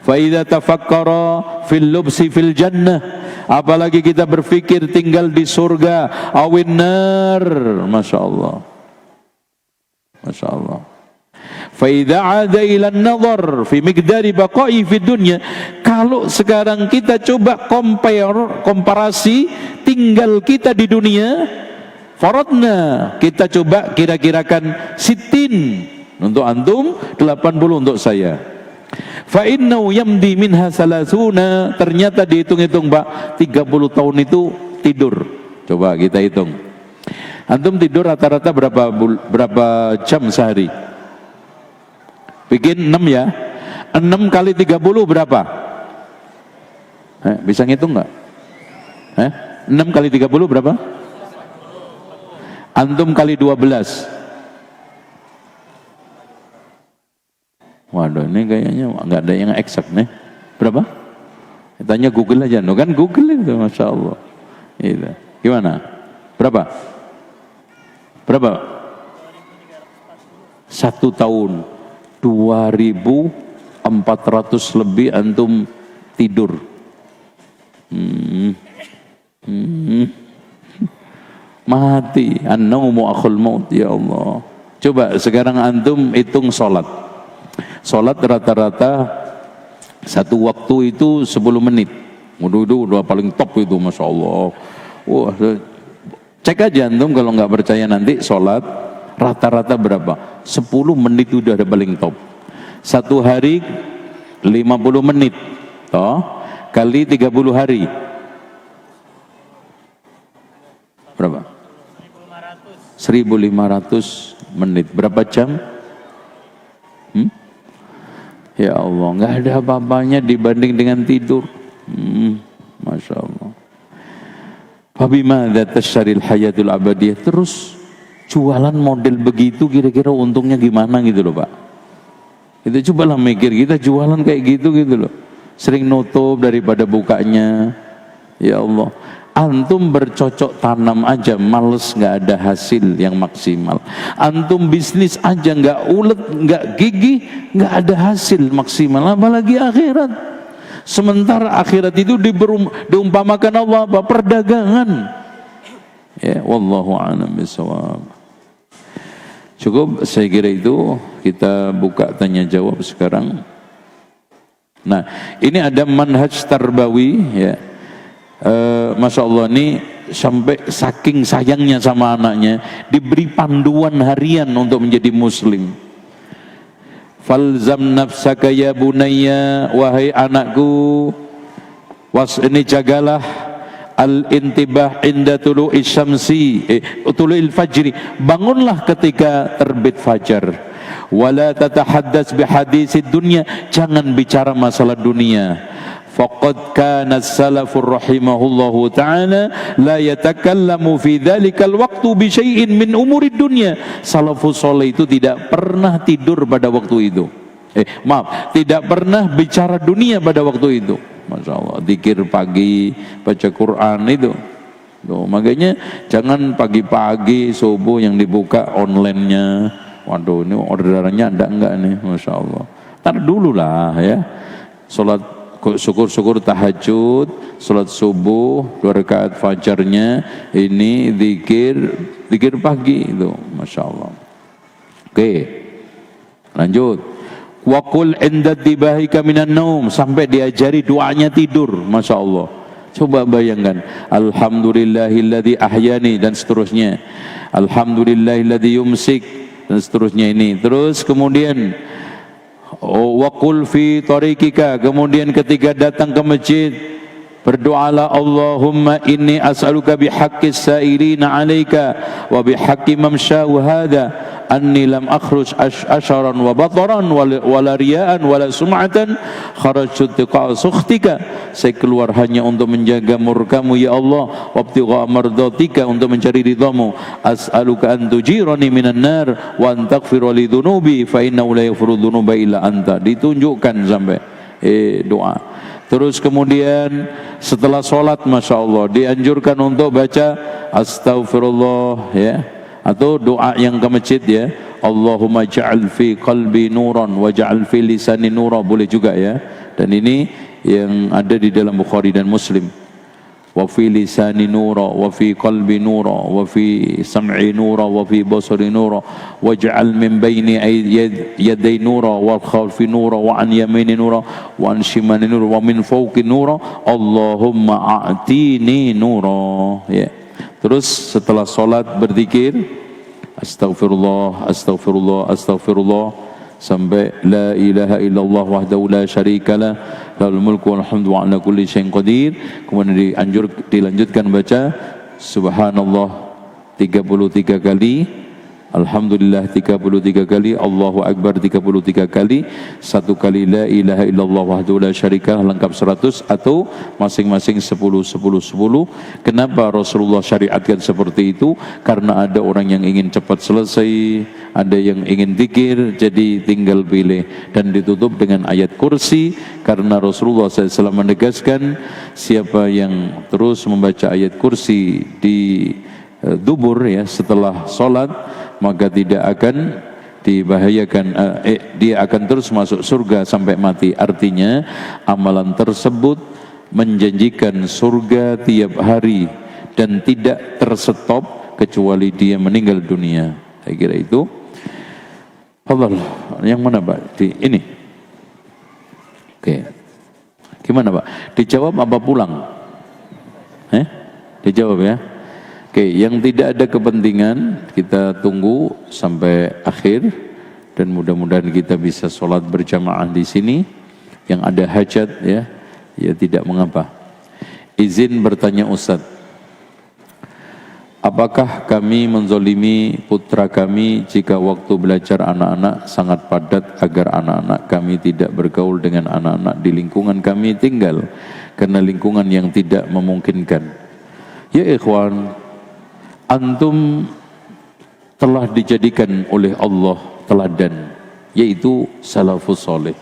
Fa idza tafakkara fil lubsi fil jannah, apalagi kita berfikir tinggal di surga, awin nar, Masya Allah, Masya Allah. Fa idza 'ada ila an-nadhar fi miqdari baqa'i fid dunya, kalau sekarang kita coba komparasi tinggal kita di dunia, faradna, kita coba kira-kirakan sitin untuk antum, 80 untuk saya. Fa innahu yamdi minha salasuna, ternyata dihitung-hitung Pak, 30 tahun itu tidur. Coba kita hitung. Antum tidur rata-rata berapa jam sehari? Bikin 6 ya. 6 kali 30 berapa? Bisa ngitung nggak? 6 kali 30 berapa? Antum kali 12. Waduh, ini kayaknya nggak ada yang eksak nih. Berapa? Tanya Google aja, no kan Google itu, Masya Allah. Itu. Gimana? Berapa? Berapa? 1 tahun 2.400 lebih antum tidur. Mati. An-naumu akhul maut, ya Allah. Coba sekarang antum hitung sholat. Sholat rata-rata satu waktu itu 10 menit. Itu udah paling top itu, Masya Allah. Wah, cek aja antum kalau nggak percaya nanti sholat rata-rata berapa? 10 menit udah ada paling top. Satu hari 50 menit toh, kali 30 hari berapa? 1500 menit. Berapa jam? Ya Allah, nggak ada apa-apanya dibanding dengan tidur. Masya Allah. Fabimādza tasharil hayatul abadiyah, terus jualan model begitu kira-kira untungnya gimana gitu loh Pak. Kita cobalah mikir, kita jualan kayak gitu loh. Sering nutup daripada bukanya. Ya Allah, antum bercocok tanam aja males, nggak ada hasil yang maksimal. Antum bisnis aja nggak ulet, nggak gigih, nggak ada hasil maksimal, apalagi akhirat. Sementara akhirat itu diumpamakan Allah apa? Perdagangan. Ya, wallahu a'lam bishawab. Cukup, saya kira itu. Kita buka tanya jawab sekarang. Nah, ini ada manhaj tarbawi ya. Masya Allah, ini sampai saking sayangnya sama anaknya diberi panduan harian untuk menjadi muslim. Falzam nafsaka ya bunayya, wahai anakku, ini jagalah al-intibah inda tulu'i syamsi, tulu'il fajri, bangunlah ketika terbit fajar. Wala tatahaddas bihadisid dunya, jangan bicara masalah dunia. Faqad kana as-salafur rahimahullahu ta'ala la yatakallamu fi dhalikal waqtu bi syai'in min umurid dunya. Salafus saleh itu tidak pernah tidur pada waktu itu. Tidak pernah bicara dunia pada waktu itu. Masya Allah, zikir pagi, baca Quran itu. Tuh, makanya jangan pagi-pagi subuh yang dibuka online-nya. Waduh, ini orderannya ada enggak nih, Masya Allah. Tar dulu lah ya. Sholat syukur-syukur tahajud, sholat subuh, 2 rakaat fajarnya, ini zikir pagi itu, Masya Allah. Oke, lanjut. Waqul inda dibahika minan naum, sampai diajari doanya tidur, Masya Allah. Coba bayangkan, alhamdulillahilladzi ahyani, dan seterusnya. Alhamdulillahilladzi yumsik dan seterusnya ini. Terus kemudian waqul fi tariqika, kemudian ketika datang ke masjid berdoalah, Allahumma inni as'aluka bihaqqis sa'ilina 'alaika wa bihaqqi mamshahu hadha anni lam akhruj asharan wa bataran wala riya'an wala sum'atan kharajtu tiqa sukhtika, saya keluar hanya untuk menjaga murkamu ya Allah, wa ibtigha mardatika, untuk mencari ridhamu, as'aluka an tujirani minan nar wa an taghfira li dhunubi fa innahu la yaghfiru dhunuba illa anta. Ditunjukkan sampai doa. Terus kemudian setelah sholat, Masya Allah, dianjurkan untuk baca Astaghfirullah, ya, atau doa yang ke masjid, ya, Allahumma ja'al fi qalbi nuran wa ja'al fi lisani nura, boleh juga, ya. Dan ini yang ada di dalam Bukhari dan Muslim. Wa fi lisani nura wa fi qalbi nura wa fi sam'i nura wa fi basari nura waj'al min baini yaday nura wal khalfi nura wa an yamini nura wa an shimali nura wa min fawqi nura Allahumma a'tini nura, ya. Terus setelah salat berzikir astaghfirullah astaghfirullah astaghfirullah sampai la ilaha illallah wahdahu la syarikalah lahul mulku wal hamdu wa ala kulli syai'in qadir. Kemudian dilanjutkan baca subhanallah 33 kali, alhamdulillah 33 kali, Allahu akbar 33 kali, satu kali la ilaha illallah wahdahu la syarikalah lengkap 100, atau masing-masing 10 10 10. Kenapa Rasulullah syariatkan seperti itu? Karena ada orang yang ingin cepat selesai, ada yang ingin zikir, jadi tinggal pilih. Dan ditutup dengan ayat kursi, karena Rasulullah SAW menegaskan siapa yang terus membaca ayat kursi di dubur, ya, setelah sholat, maka tidak akan dibahayakan, dia akan terus masuk surga sampai mati. Artinya amalan tersebut menjanjikan surga tiap hari dan tidak terstop kecuali dia meninggal dunia. Saya kira itu. Allah, yang mana Pak? Di ini. Oke. Gimana Pak? Dijawab apa pulang? Dijawab, ya. Oke, yang tidak ada kepentingan kita tunggu sampai akhir, dan mudah-mudahan kita bisa sholat berjamaah di sini. Yang ada hajat, ya tidak mengapa. Izin bertanya Ustaz, apakah kami menzolimi putra kami jika waktu belajar anak-anak sangat padat agar anak-anak kami tidak bergaul dengan anak-anak di lingkungan kami tinggal karena lingkungan yang tidak memungkinkan? Ya ikhwan, antum telah dijadikan oleh Allah teladan, yaitu salafus soleh.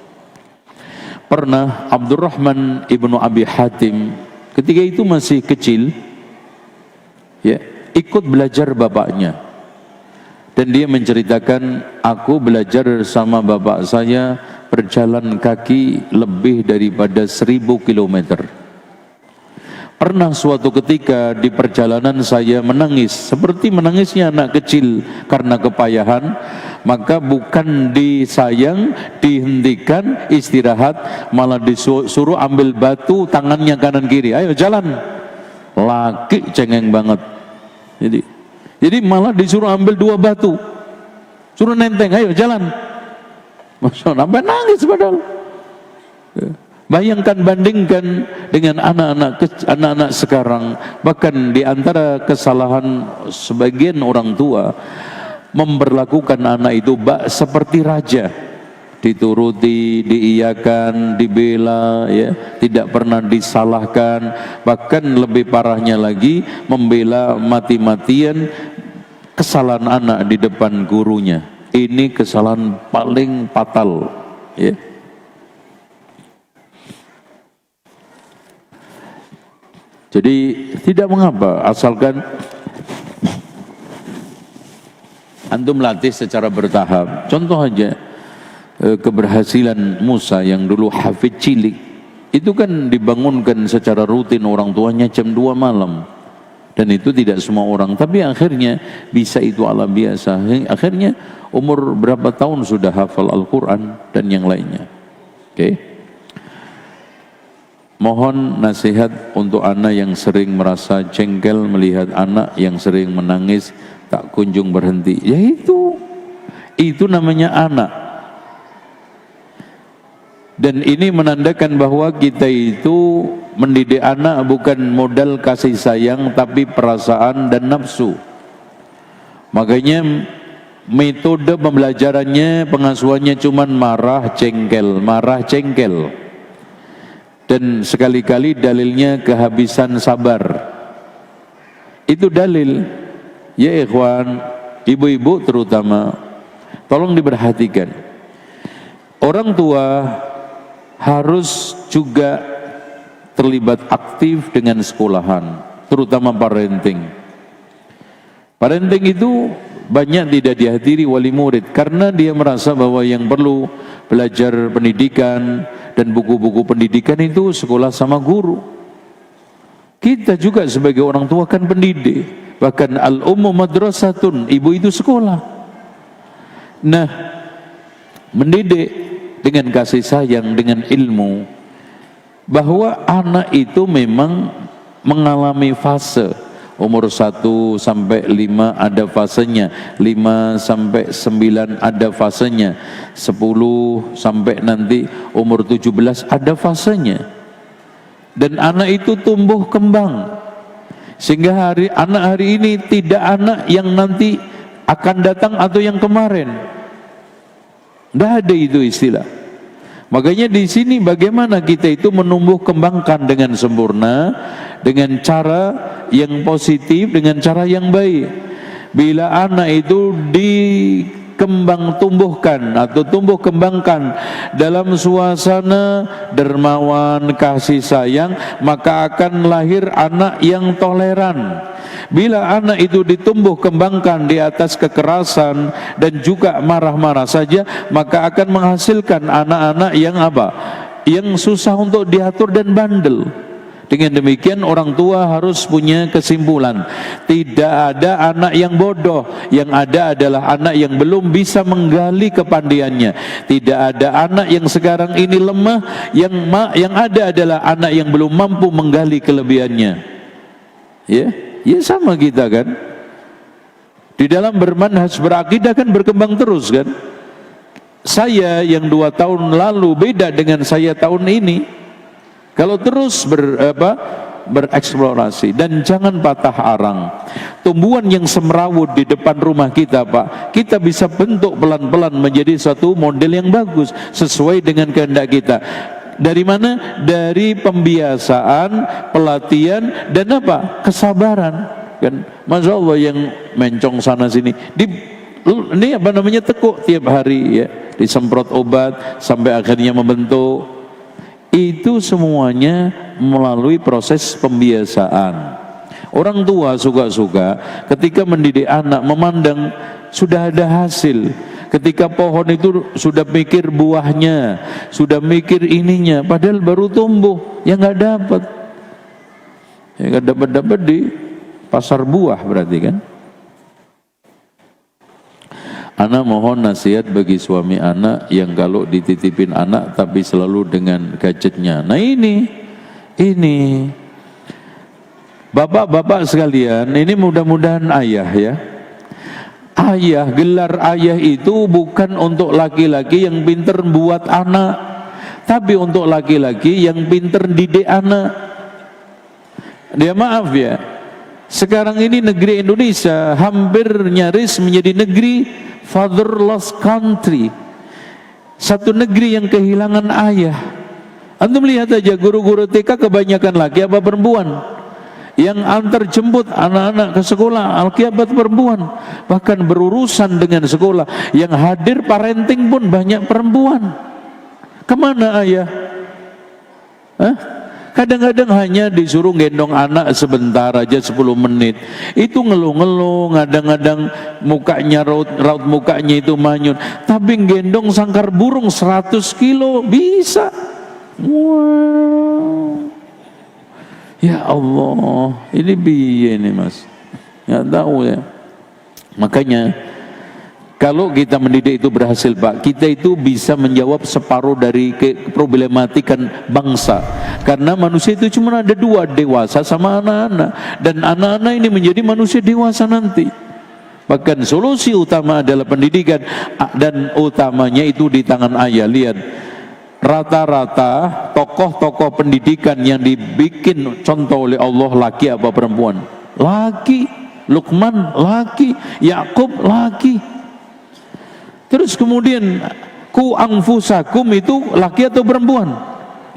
Pernah Abdurrahman ibnu Abi Hatim ketika itu masih kecil, ya, ikut belajar bapaknya, dan dia menceritakan, aku belajar sama bapak saya berjalan kaki lebih daripada 1000 kilometer. Pernah suatu ketika di perjalanan saya menangis seperti menangisnya anak kecil karena kepayahan, maka bukan disayang, dihentikan istirahat, malah disuruh ambil batu tangannya kanan kiri, ayo jalan. Laki cengeng banget. Jadi malah disuruh ambil 2 batu, suruh nenteng, ayo jalan. Masya Allah, sampai nangis padahal. Bayangkan, bandingkan dengan anak-anak sekarang. Bahkan di antara kesalahan sebagian orang tua, memperlakukan anak itu seperti raja, dituruti, diiyakan, dibela, ya, tidak pernah disalahkan. Bahkan lebih parahnya lagi, membela mati-matian kesalahan anak di depan gurunya. Ini kesalahan paling fatal, ya. Jadi tidak mengapa, asalkan antum latih secara bertahap. Contoh aja keberhasilan Musa yang dulu hafid cilik, itu kan dibangunkan secara rutin orang tuanya jam 2 malam. Dan itu tidak semua orang, tapi akhirnya bisa, itu alam biasa. Akhirnya umur berapa tahun sudah hafal Al-Quran dan yang lainnya. Oke. Mohon nasihat untuk anak yang sering merasa jengkel melihat anak yang sering menangis tak kunjung berhenti. Ya Itu namanya anak. Dan ini menandakan bahwa kita itu mendidik anak bukan modal kasih sayang, tapi perasaan dan nafsu. Makanya metode pembelajarannya, pengasuhannya cuman marah cengkel. Dan sekali-kali dalilnya kehabisan sabar. Itu dalil. Ya ikhwan, ibu-ibu terutama, tolong diperhatikan. Orang tua harus juga terlibat aktif dengan sekolahan, terutama parenting. Parenting itu banyak tidak dihadiri wali murid karena dia merasa bahwa yang perlu belajar pendidikan dan buku-buku pendidikan itu sekolah sama guru. Kita juga sebagai orang tua kan pendidik, bahkan al-ummu madrasatun, ibu itu sekolah. Nah, mendidik dengan kasih sayang, dengan ilmu, bahwa anak itu memang mengalami fase. Umur 1 sampai 5 ada fasenya, 5 sampai 9 ada fasenya, 10 sampai nanti umur 17 ada fasenya. Dan anak itu tumbuh kembang, sehingga anak hari ini tidak anak yang nanti akan datang atau yang kemarin. Tidak ada itu istilah. Makanya di sini bagaimana kita itu menumbuh kembangkan dengan sempurna, dengan cara yang positif, dengan cara yang baik. Bila anak itu dikembang tumbuhkan atau tumbuh kembangkan dalam suasana dermawan, kasih sayang, maka akan lahir anak yang toleran. Bila anak itu ditumbuh kembangkan di atas kekerasan dan juga marah-marah saja, maka akan menghasilkan anak-anak yang apa? Yang susah untuk diatur dan bandel. Dengan demikian orang tua harus punya kesimpulan, tidak ada anak yang bodoh, yang ada adalah anak yang belum bisa menggali kepandiannya. Tidak ada anak yang sekarang ini lemah, yang ada adalah anak yang belum mampu menggali kelebihannya. Ya sama kita kan. Di dalam bermanhaj berakidah kan berkembang terus kan. Saya yang 2 tahun lalu beda dengan saya tahun ini. Kalau terus bereksplorasi dan jangan patah arang. Tumbuhan yang semrawut di depan rumah kita, Pak, kita bisa bentuk pelan-pelan menjadi satu model yang bagus sesuai dengan kehendak kita. Dari mana? Dari pembiasaan, pelatihan, dan apa? Kesabaran. Kan, Masya Allah yang mencong sana sini. Ini apa namanya, tekuk tiap hari ya, disemprot obat sampai akhirnya membentuk. Itu semuanya melalui proses pembiasaan. Orang tua suka-suka ketika mendidik anak memandang sudah ada hasil. Ketika pohon itu sudah mikir buahnya, sudah mikir ininya, padahal baru tumbuh, ya nggak dapat. Ya nggak dapat di pasar buah berarti kan. Anak mohon nasihat bagi suami anak yang kalau dititipin anak tapi selalu dengan gadgetnya. Nah ini bapak-bapak sekalian, ini mudah-mudahan ayah ya. Ayah, gelar ayah itu bukan untuk laki-laki yang pinter buat anak, tapi untuk laki-laki yang pinter didik anak. Dia maaf ya, sekarang ini negeri Indonesia hampir nyaris menjadi negeri fatherless country, satu negeri yang kehilangan ayah. Antum lihat aja guru-guru TK kebanyakan laki apa perempuan? Yang antar jemput anak-anak ke sekolah alkiabat perempuan, bahkan berurusan dengan sekolah yang hadir parenting pun banyak perempuan. Kemana ayah? Kadang-kadang hanya disuruh gendong anak sebentar aja 10 menit, itu ngeluh-ngeluh, kadang-kadang mukanya raut mukanya itu manyun, tapi gendong sangkar burung 100 kilo bisa. Wow. Ya Allah, ini biaya ini mas, nggak tahu ya. Makanya kalau kita mendidik itu berhasil Pak, kita itu bisa menjawab separuh dari problematikan bangsa. Karena manusia itu cuma ada 2, dewasa sama anak-anak. Dan anak-anak ini menjadi manusia dewasa nanti. Bahkan solusi utama adalah pendidikan, dan utamanya itu di tangan ayah. Lihat, rata-rata tokoh-tokoh pendidikan yang dibikin contoh oleh Allah laki apa perempuan? Laki. Luqman laki, Yakub laki. Terus kemudian ku anfusakum itu laki atau perempuan?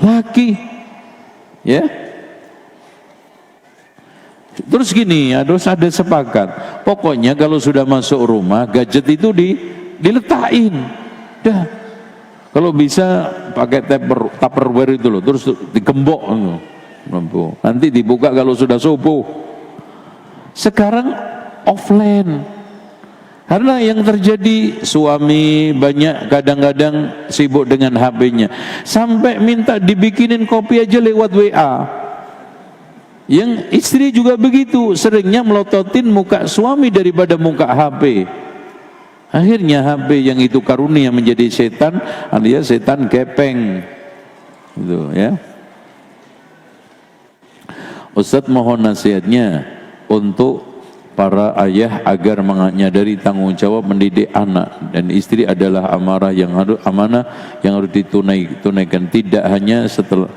Laki. Ya. Terus gini, harus ada sepakat. Pokoknya kalau sudah masuk rumah, gadget itu diletakin. Dah. Kalau bisa pakai Tupperware itu loh, terus digembok. Nanti dibuka kalau sudah subuh. Sekarang offline. Karena yang terjadi, suami banyak kadang-kadang sibuk dengan HP-nya. Sampai minta dibikinin kopi aja lewat WA. Yang istri juga begitu, seringnya melototin muka suami daripada muka HP. Akhirnya HP yang itu karunia menjadi setan, alias setan gepeng. Gitu ya. Ustadz mohon nasihatnya untuk para ayah agar menyadari tanggung jawab mendidik anak, dan istri adalah amanah yang harus ditunaikan, tidak hanya setelah.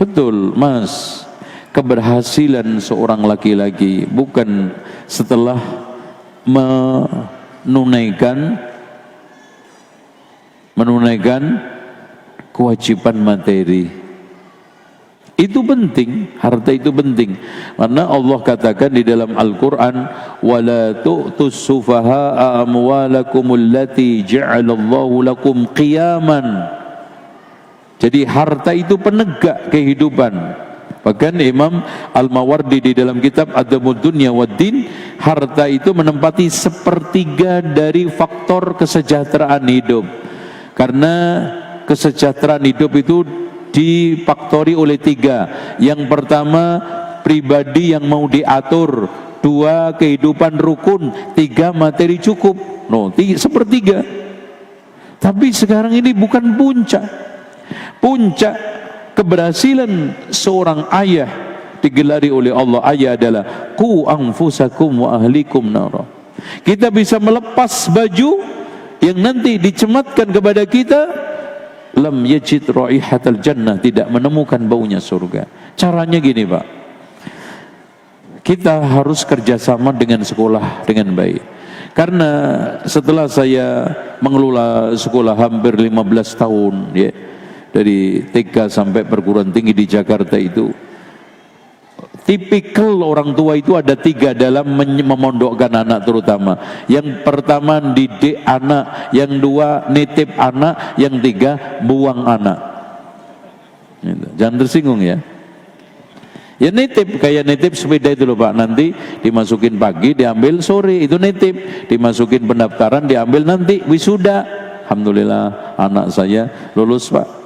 Betul Mas, keberhasilan seorang laki-laki bukan setelah menunaikan kewajiban materi. Itu penting, harta itu penting. Karena Allah katakan di dalam Al-Quran, وَلَا تُؤْتُوا السُّفَهَاءَ أَمْوَالَكُمُ الَّتِي جَعَلَ اللَّهُ لَكُمْ قِيَامًا. Jadi harta itu penegak kehidupan. Bahkan Imam Al-Mawardi di dalam kitab Adabud Dunya Waddin, harta itu menempati sepertiga dari faktor kesejahteraan hidup. Karena kesejahteraan hidup itu difaktori oleh 3. Yang pertama, pribadi yang mau diatur. 2, kehidupan rukun. 3, materi cukup. Sepertiga. Tapi sekarang ini bukan puncak. Puncak keberhasilan seorang ayah digelari oleh Allah. Ayah adalah qu anfusakum wa ahlikum nara. Kita bisa melepas baju yang nanti dicematkan kepada kita, lam yajid raihatal jannah, tidak menemukan baunya surga. Caranya gini Pak, kita harus kerjasama dengan sekolah dengan baik. Karena setelah saya mengelola sekolah hampir 15 tahun ya, dari TK sampai perguruan tinggi di Jakarta itu, tipikal orang tua itu ada 3 dalam memondokkan anak terutama. Yang pertama didik anak, yang 2 nitip anak, yang 3 buang anak. Jangan tersinggung ya. Ya nitip, kayak nitip sepeda itu loh Pak, nanti dimasukin pagi, diambil sore, itu nitip. Dimasukin pendaftaran, diambil nanti wisuda. Alhamdulillah anak saya lulus Pak.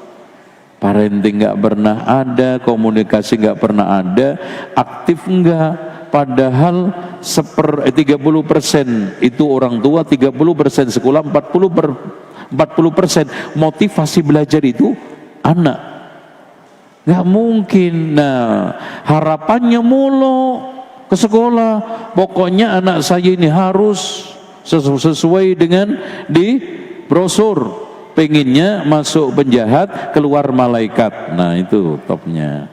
Parenting nggak pernah ada, komunikasi nggak pernah ada, aktif nggak. Padahal 30% itu orang tua, 30% sekolah, 40% motivasi belajar itu anak. Nggak mungkin. Nah, harapannya mulu ke sekolah. Pokoknya anak saya ini harus sesuai dengan di brosur. Pengennya masuk penjahat, keluar malaikat. Nah itu topnya.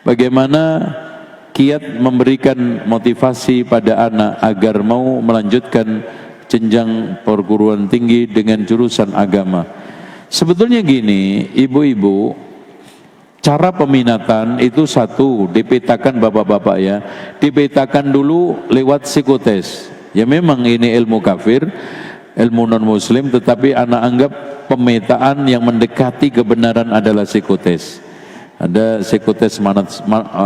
Bagaimana kiat memberikan motivasi pada anak agar mau melanjutkan jenjang perguruan tinggi dengan jurusan agama. Sebetulnya gini, ibu-ibu, cara peminatan itu satu, dipetakan bapak-bapak ya. Dipetakan dulu lewat psikotes. Ya memang ini ilmu kafir, ilmu non muslim, tetapi anak anggap pemetaan yang mendekati kebenaran adalah psikotes. Ada psikotes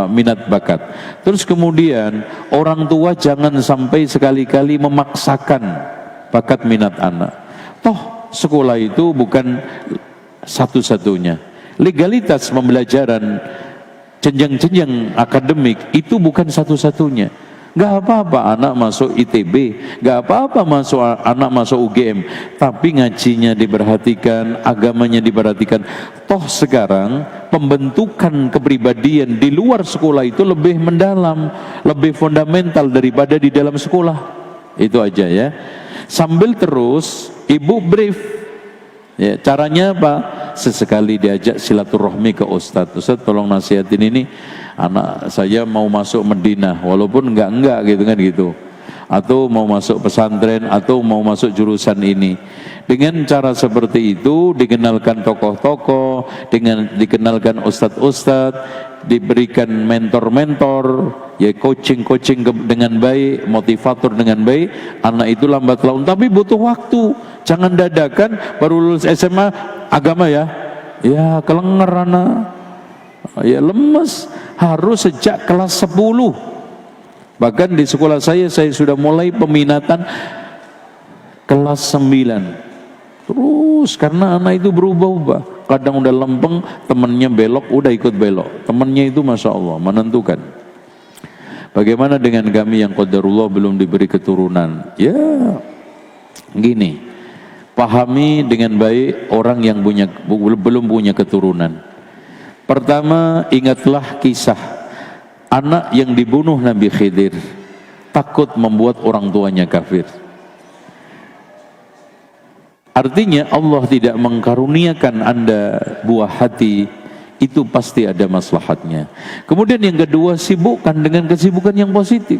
minat bakat. Terus kemudian orang tua jangan sampai sekali-kali memaksakan bakat minat anak. Toh sekolah itu bukan satu-satunya. Legalitas pembelajaran jenjang-jenjang akademik itu bukan satu-satunya. Gak apa-apa anak masuk ITB, gak apa-apa anak masuk UGM, tapi ngajinya diperhatikan, agamanya diperhatikan. Toh sekarang pembentukan kepribadian di luar sekolah itu lebih mendalam, lebih fundamental daripada di dalam sekolah. Itu aja ya. Sambil terus ibu brief. Ya, caranya apa? Sesekali diajak silaturahmi ke Ustadz. Ustadz tolong nasihatin ini, anak saya mau masuk Madinah, walaupun enggak gitu kan gitu. Atau mau masuk pesantren, atau mau masuk jurusan ini. Dengan cara seperti itu, dikenalkan tokoh-tokoh, dengan dikenalkan ustadz-ustadz, diberikan mentor-mentor, ya coaching dengan baik, motivator dengan baik, anak itu lambat laun. Tapi butuh waktu, jangan dadakan baru lulus SMA agama ya kelenger anak, ya lemes. Harus sejak kelas 10. Bahkan di sekolah saya sudah mulai peminatan kelas 9. Terus karena anak itu berubah-ubah. Kadang udah lempeng, temennya belok, udah ikut belok. Temennya itu Masya Allah menentukan. Bagaimana dengan kami yang qadarullah belum diberi keturunan? Ya gini, pahami dengan baik orang yang belum punya keturunan. Pertama, ingatlah kisah anak yang dibunuh Nabi Khidir, takut membuat orang tuanya kafir. Artinya Allah tidak mengkaruniakan Anda buah hati, itu pasti ada maslahatnya. Kemudian yang kedua, sibukkan dengan kesibukan yang positif.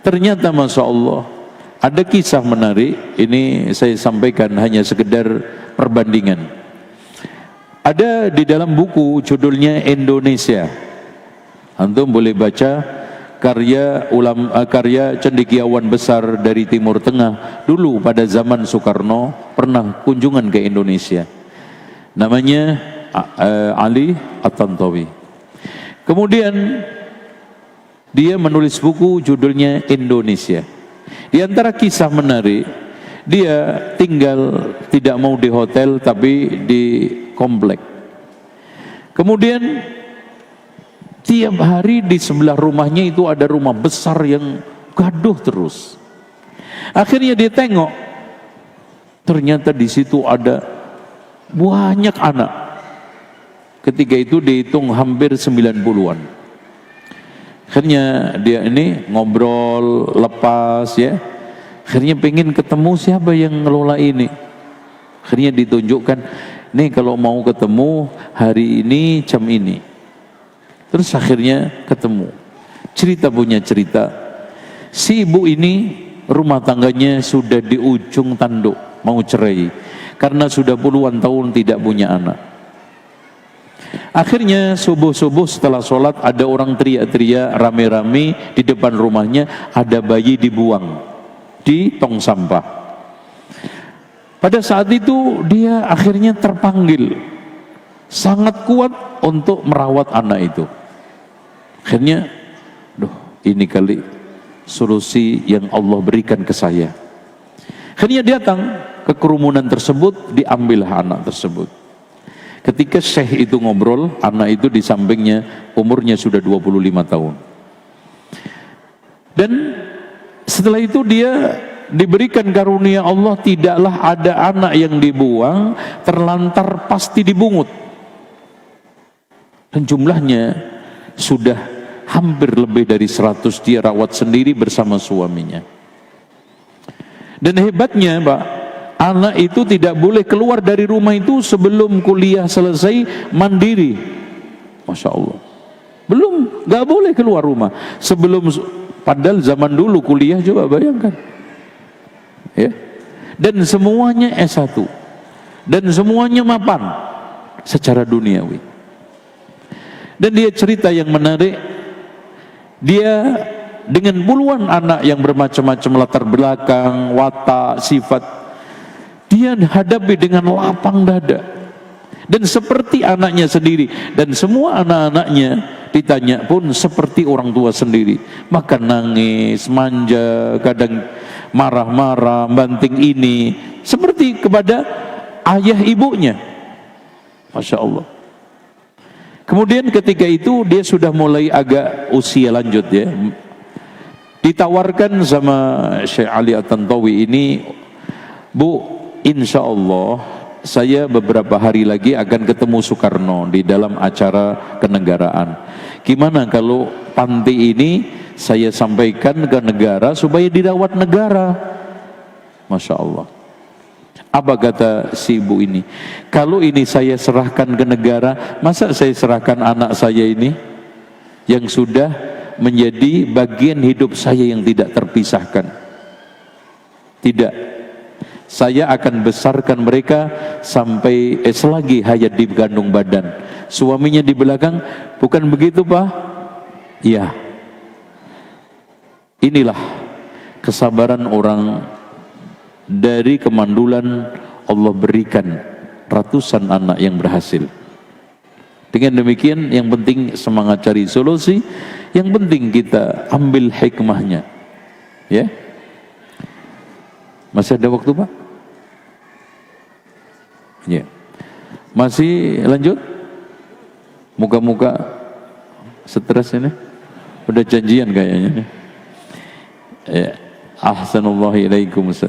Ternyata Masya Allah, ada kisah menarik, ini saya sampaikan hanya sekedar perbandingan. Ada di dalam buku judulnya Indonesia. Antum boleh baca karya cendekiawan besar dari Timur Tengah dulu pada zaman Soekarno pernah kunjungan ke Indonesia, namanya Ali At-Tantawi. Kemudian dia menulis buku judulnya Indonesia. Di antara kisah menarik, dia tinggal tidak mau di hotel tapi di komplek. Kemudian tiap hari di sebelah rumahnya itu ada rumah besar yang gaduh terus. Akhirnya dia tengok, ternyata di situ ada banyak anak. Ketika itu dihitung hampir 90-an. Akhirnya dia ini ngobrol lepas ya. Akhirnya pengen ketemu siapa yang ngelola ini. Akhirnya ditunjukkan, nih kalau mau ketemu hari ini jam ini. Terus akhirnya ketemu. Cerita punya cerita. Si ibu ini rumah tangganya sudah di ujung tanduk, mau cerai. Karena sudah puluhan tahun tidak punya anak. Akhirnya subuh-subuh setelah sholat ada orang teriak-teriak rame-rame di depan rumahnya, ada bayi dibuang di tong sampah. Pada saat itu dia akhirnya terpanggil. Sangat kuat untuk merawat anak itu. Akhirnya, ini kali solusi yang Allah berikan ke saya. Akhirnya datang ke kerumunan tersebut, diambillah anak tersebut. Ketika syekh itu ngobrol, anak itu di sampingnya umurnya sudah 25 tahun. Dan setelah itu dia diberikan karunia Allah, tidaklah ada anak yang dibuang terlantar, pasti dibungut. Dan jumlahnya sudah hampir lebih dari 100 dia rawat sendiri bersama suaminya. Dan hebatnya Pak, anak itu tidak boleh keluar dari rumah itu sebelum kuliah selesai mandiri. Masya Allah. Gak boleh keluar rumah sebelum, padahal zaman dulu kuliah coba bayangkan. Ya. Dan semuanya S1. Dan semuanya mapan secara duniawi. Dan dia cerita yang menarik, dia dengan puluhan anak yang bermacam-macam latar belakang, watak, sifat, dia hadapi dengan lapang dada. Dan seperti anaknya sendiri. Dan semua anak-anaknya ditanya pun seperti orang tua sendiri. Makan nangis, manja, kadang marah-marah, banting ini. Seperti kepada ayah ibunya. Masya Allah. Kemudian ketika itu dia sudah mulai agak usia lanjut ya. Ditawarkan sama Syekh Ali At-Tantawi ini, Bu, insya Allah saya beberapa hari lagi akan ketemu Soekarno di dalam acara kenegaraan. Gimana kalau panti ini saya sampaikan ke negara supaya dirawat negara. Masya Allah. Apa kata si ibu ini? Kalau ini saya serahkan ke negara, masa saya serahkan anak saya ini yang sudah menjadi bagian hidup saya yang tidak terpisahkan? Tidak. Saya akan besarkan mereka sampai selagi hayat di kandung badan. Suaminya di belakang, bukan begitu Pak? Iya. Inilah kesabaran orang. Dari kemandulan Allah berikan ratusan anak yang berhasil. Dengan demikian yang penting semangat cari solusi, yang penting kita ambil hikmahnya. Ya. Masih ada waktu Pak? Ya. Masih lanjut? Muka-muka stres ini? Udah janjian kayaknya nih. Ya. Ahsanullahu Ustaz.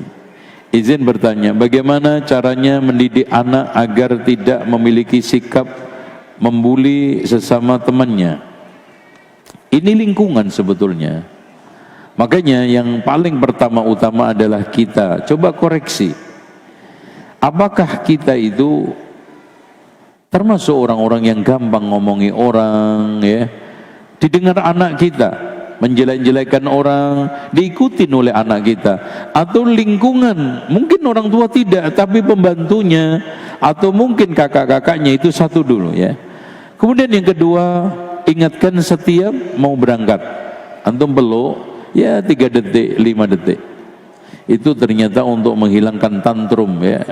Izin bertanya, bagaimana caranya mendidik anak agar tidak memiliki sikap membuli sesama temannya? Ini lingkungan sebetulnya. Makanya yang paling utama adalah kita coba koreksi. Apakah kita itu termasuk orang-orang yang gampang ngomongi orang, ya? Didengar anak kita menjelek-jelekan orang, diikutin oleh anak kita, atau lingkungan, mungkin orang tua tidak, tapi pembantunya, atau mungkin kakak-kakaknya, itu satu dulu ya. Kemudian yang kedua, ingatkan setiap mau berangkat, antum peluk, ya 3 detik, 5 detik, itu ternyata untuk menghilangkan tantrum ya.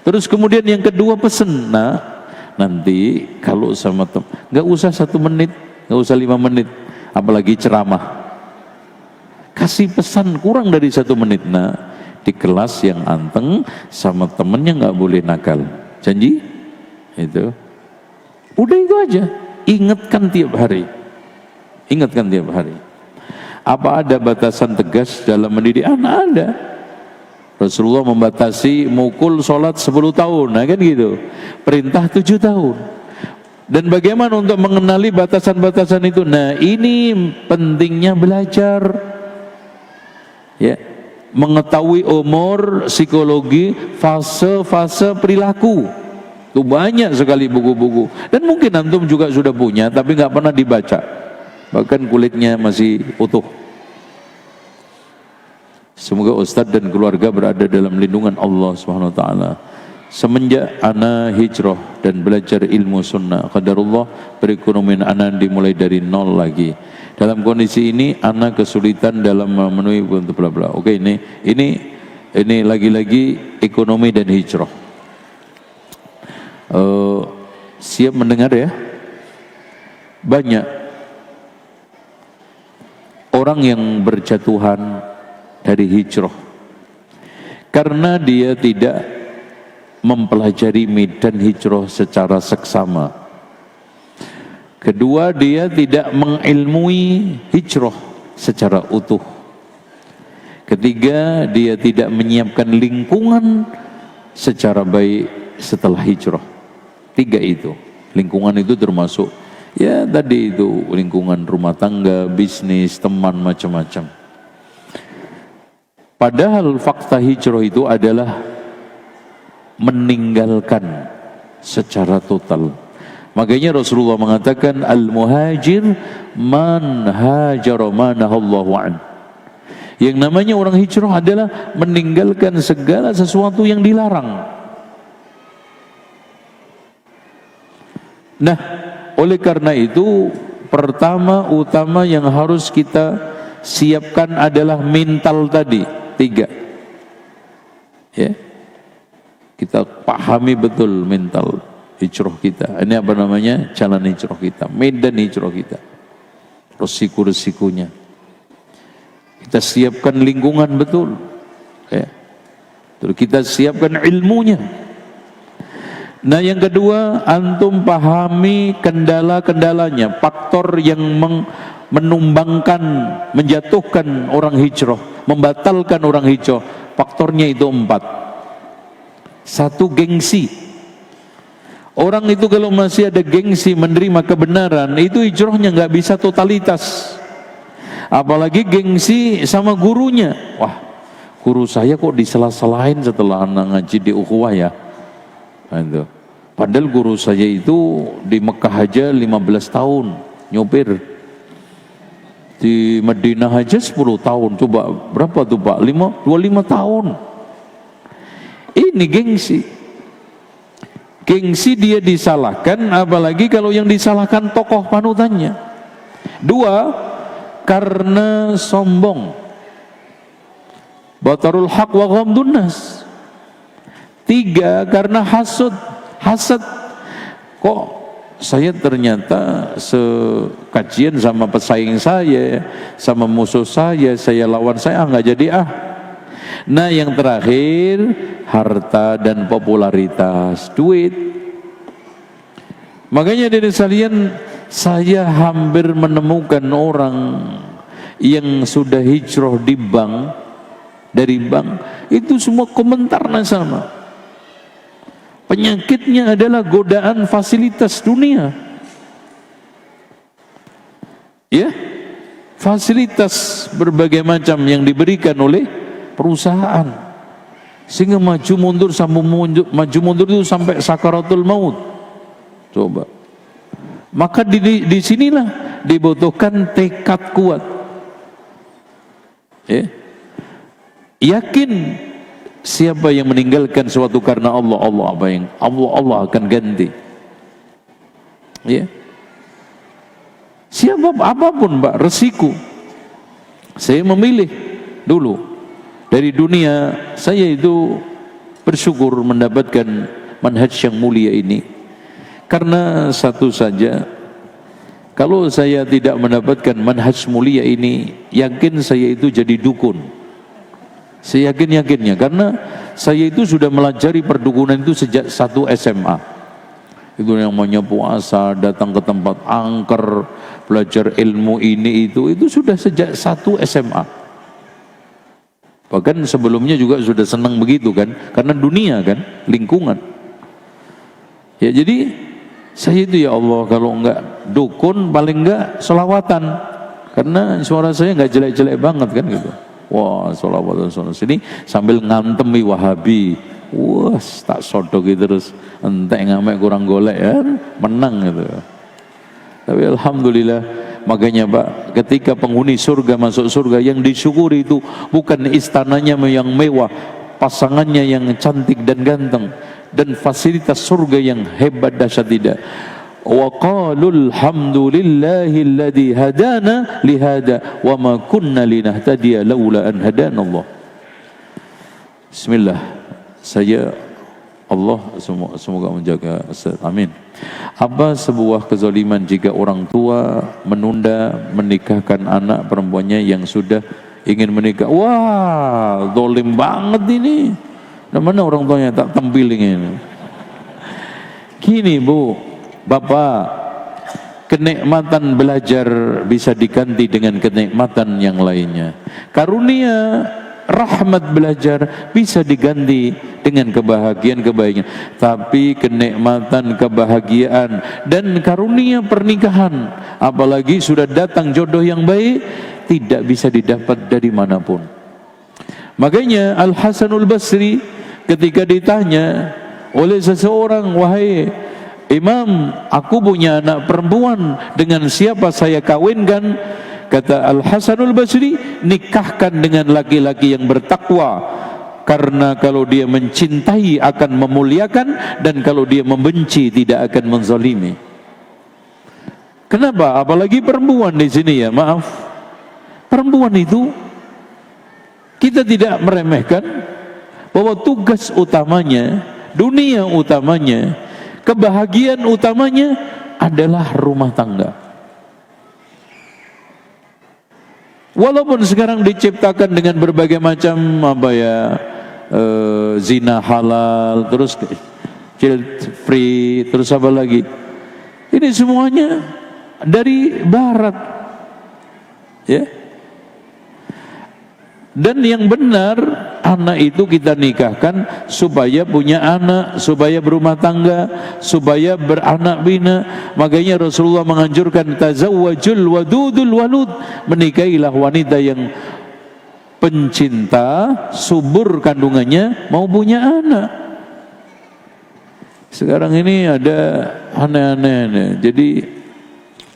Terus kemudian yang kedua pesen, nah nanti kalau sama nggak usah 1 menit, nggak usah 5 menit, apalagi ceramah, kasih pesan kurang dari 1 menit. Nah di kelas yang anteng sama temennya nggak boleh nakal, janji itu, udah itu aja. Ingatkan tiap hari, ingatkan tiap hari. Apa ada batasan tegas dalam mendidik anak? Ada. Rasulullah membatasi mukul sholat 10 tahun, nah kan gitu, perintah 7 tahun. Dan bagaimana untuk mengenali batasan-batasan itu? Nah ini pentingnya belajar ya, mengetahui umur, psikologi, fase-fase perilaku. Itu banyak sekali buku-buku, dan mungkin antum juga sudah punya tapi nggak pernah dibaca, bahkan kulitnya masih utuh. Semoga Ustadz dan keluarga berada dalam lindungan Allah Subhanahu wa taala. Semenjak ana hijrah dan belajar ilmu sunnah, qadarullah, perekonomian ana dimulai dari nol lagi. Dalam kondisi ini ana kesulitan dalam memenuhi bla bla. Oke, ini lagi-lagi ekonomi dan hijrah. Siap mendengar ya? Banyak orang yang berjatuhan dari hijrah karena dia tidak mempelajari medan hijrah secara seksama. Kedua, dia tidak mengilmui hijrah secara utuh. Ketiga, dia tidak menyiapkan lingkungan secara baik setelah hijrah. 3 itu. Lingkungan itu termasuk ya tadi itu, lingkungan rumah tangga, bisnis, teman, macam-macam. Padahal fakta hijrah itu adalah meninggalkan secara total. Makanya Rasulullah mengatakan al-muhajir man hajara ma nahallahu an. Yang namanya orang hijrah adalah meninggalkan segala sesuatu yang dilarang. Nah, oleh karena itu pertama utama yang harus kita siapkan adalah mental tadi 3 ya. Kita pahami betul mental hijrah kita. Ini apa namanya? Jalan hijrah kita, medan hijrah kita, resiko-resikonya. Kita siapkan lingkungan betul ya. Terus kita siapkan ilmunya. Nah yang kedua, antum pahami kendala-kendalanya, faktor yang menumbangkan, menjatuhkan orang hijrah, membatalkan orang hijrah. Faktornya itu 4. 1, gengsi. Orang itu kalau masih ada gengsi menerima kebenaran, itu hijrahnya nggak bisa totalitas. Apalagi gengsi sama gurunya. Wah, guru saya kok disela-selain setelah anak ngaji di ukhuwah ya. Nah, itu. Padahal guru saya itu di Mekah aja 15 tahun nyopir. Di Madinah aja 10 tahun. Coba berapa tuh Pak? 25 tahun. Ini gengsi. Gengsi dia disalahkan, apalagi kalau yang disalahkan tokoh panutannya. 2, karena sombong. Batarul haq wa ghamdun nas. 3, karena hasad. Kok saya ternyata sekajian sama pesaing saya, sama musuh saya lawan saya, nggak jadi ah. Nah yang terakhir, harta dan popularitas, duit. Makanya dari sekalian, saya hampir menemukan orang yang sudah hijrah dari bank, itu semua komentarnya sama. Penyakitnya adalah godaan fasilitas dunia. Ya, fasilitas berbagai macam yang diberikan oleh perusahaan, sehingga maju mundur itu sampai sakaratul maut. Coba. Maka di sinilah dibutuhkan tekad kuat. Ya. Yakin siapa yang meninggalkan sesuatu karena Allah, Allah akan ganti. Ya. Siapa apapun Pak, resiko. Saya memilih dulu dari dunia, saya itu bersyukur mendapatkan manhaj yang mulia ini. Karena satu saja, kalau saya tidak mendapatkan manhaj mulia ini, yakin saya itu jadi dukun. Saya yakinnya, karena saya itu sudah melajari perdukunan itu sejak 1 SMA. Itu yang namanya puasa, datang ke tempat angker, belajar ilmu ini itu sudah sejak 1 SMA. Bahkan sebelumnya juga sudah senang begitu kan, karena dunia kan, lingkungan. Ya jadi saya itu ya Allah, kalau enggak dukun paling enggak sholawatan, karena suara saya enggak jelek-jelek banget kan gitu. Wah, sholawatan sini sambil ngantemi Wahabi, wah tak sodok gitu terus entek ngamek kurang golek ya, menang gitu. Tapi alhamdulillah, makanya Pak, ketika penghuni surga masuk surga, yang disyukuri itu bukan istananya yang mewah, pasangannya yang cantik dan ganteng, dan fasilitas surga yang hebat dahsyat, tidak. Wa qalul hamdulillahi alladzi hadana lihada wa ma kunna linahtadiya laula an hadana Allah. Bismillah. Saya Allah semoga menjaga. Amin. Apa sebuah kezaliman jika orang tua menunda menikahkan anak perempuannya yang sudah ingin menikah? Wah, zalim banget ini. Mana orang tuanya tak tempiling ini. Gini Bu, Bapak, kenikmatan belajar bisa diganti dengan kenikmatan yang lainnya. Karunia rahmat belajar bisa diganti dengan kebahagiaan. Tapi kenikmatan, kebahagiaan dan karunia pernikahan, apalagi sudah datang jodoh yang baik, tidak bisa didapat dari manapun. Makanya Al-Hasanul Basri ketika ditanya oleh seseorang, wahai Imam, aku punya anak perempuan, dengan siapa saya kawinkan? Kata Al-Hasanul Basri, nikahkan dengan laki-laki yang bertakwa, karena kalau dia mencintai akan memuliakan, dan kalau dia membenci tidak akan menzalimi. Kenapa? Apalagi perempuan di sini ya, maaf. Perempuan itu kita tidak meremehkan, bahwa tugas utamanya, dunia utamanya, kebahagiaan utamanya adalah rumah tangga. Walaupun sekarang diciptakan dengan berbagai macam zina halal, terus child free, terus apa lagi? Ini semuanya dari barat. Ya. Dan yang benar anak itu kita nikahkan supaya punya anak, supaya berumah tangga, supaya beranak bina. Makanya Rasulullah menganjurkan tazawwajul wadudul walud, menikahilah wanita yang pencinta, subur kandungannya, mau punya anak. Sekarang ini ada aneh-aneh. Jadi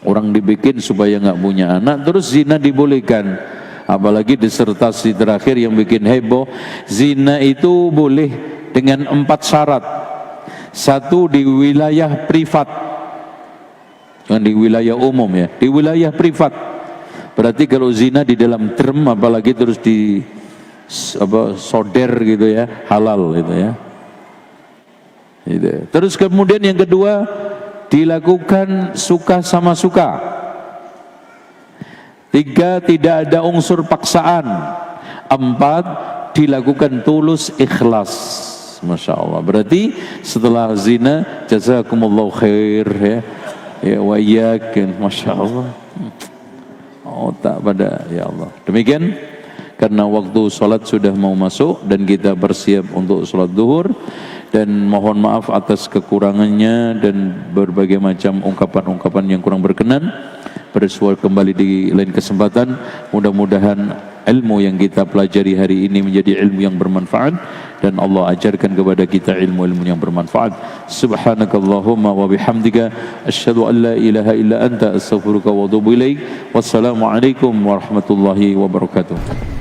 orang dibikin supaya nggak punya anak, terus zina dibolehkan. Apalagi disertasi terakhir yang bikin heboh, zina itu boleh dengan 4 syarat. 1, di wilayah privat, jangan di wilayah umum ya, di wilayah privat. Berarti kalau zina di dalam term, apalagi terus di soder gitu ya, halal gitu ya. Gitu. Terus kemudian yang kedua, dilakukan suka sama suka. 3, tidak ada unsur paksaan. 4, dilakukan tulus ikhlas. Masya Allah. Berarti setelah zina, jazakumullahu khair ya, ya wa iyyakum. Masya Allah. Oh tak pada ya Allah. Demikian, karena waktu sholat sudah mau masuk dan kita bersiap untuk sholat duhur, dan mohon maaf atas kekurangannya dan berbagai macam ungkapan-ungkapan yang kurang berkenan. Bersuara kembali di lain kesempatan. Mudah-mudahan ilmu yang kita pelajari hari ini menjadi ilmu yang bermanfaat, dan Allah ajarkan kepada kita ilmu-ilmu yang bermanfaat. Subhanakallahumma wa bihamdika asyhadu an la ilaha illa anta astaghfiruka wa atubu ilaik. Wassalamualaikum warahmatullahi wabarakatuh.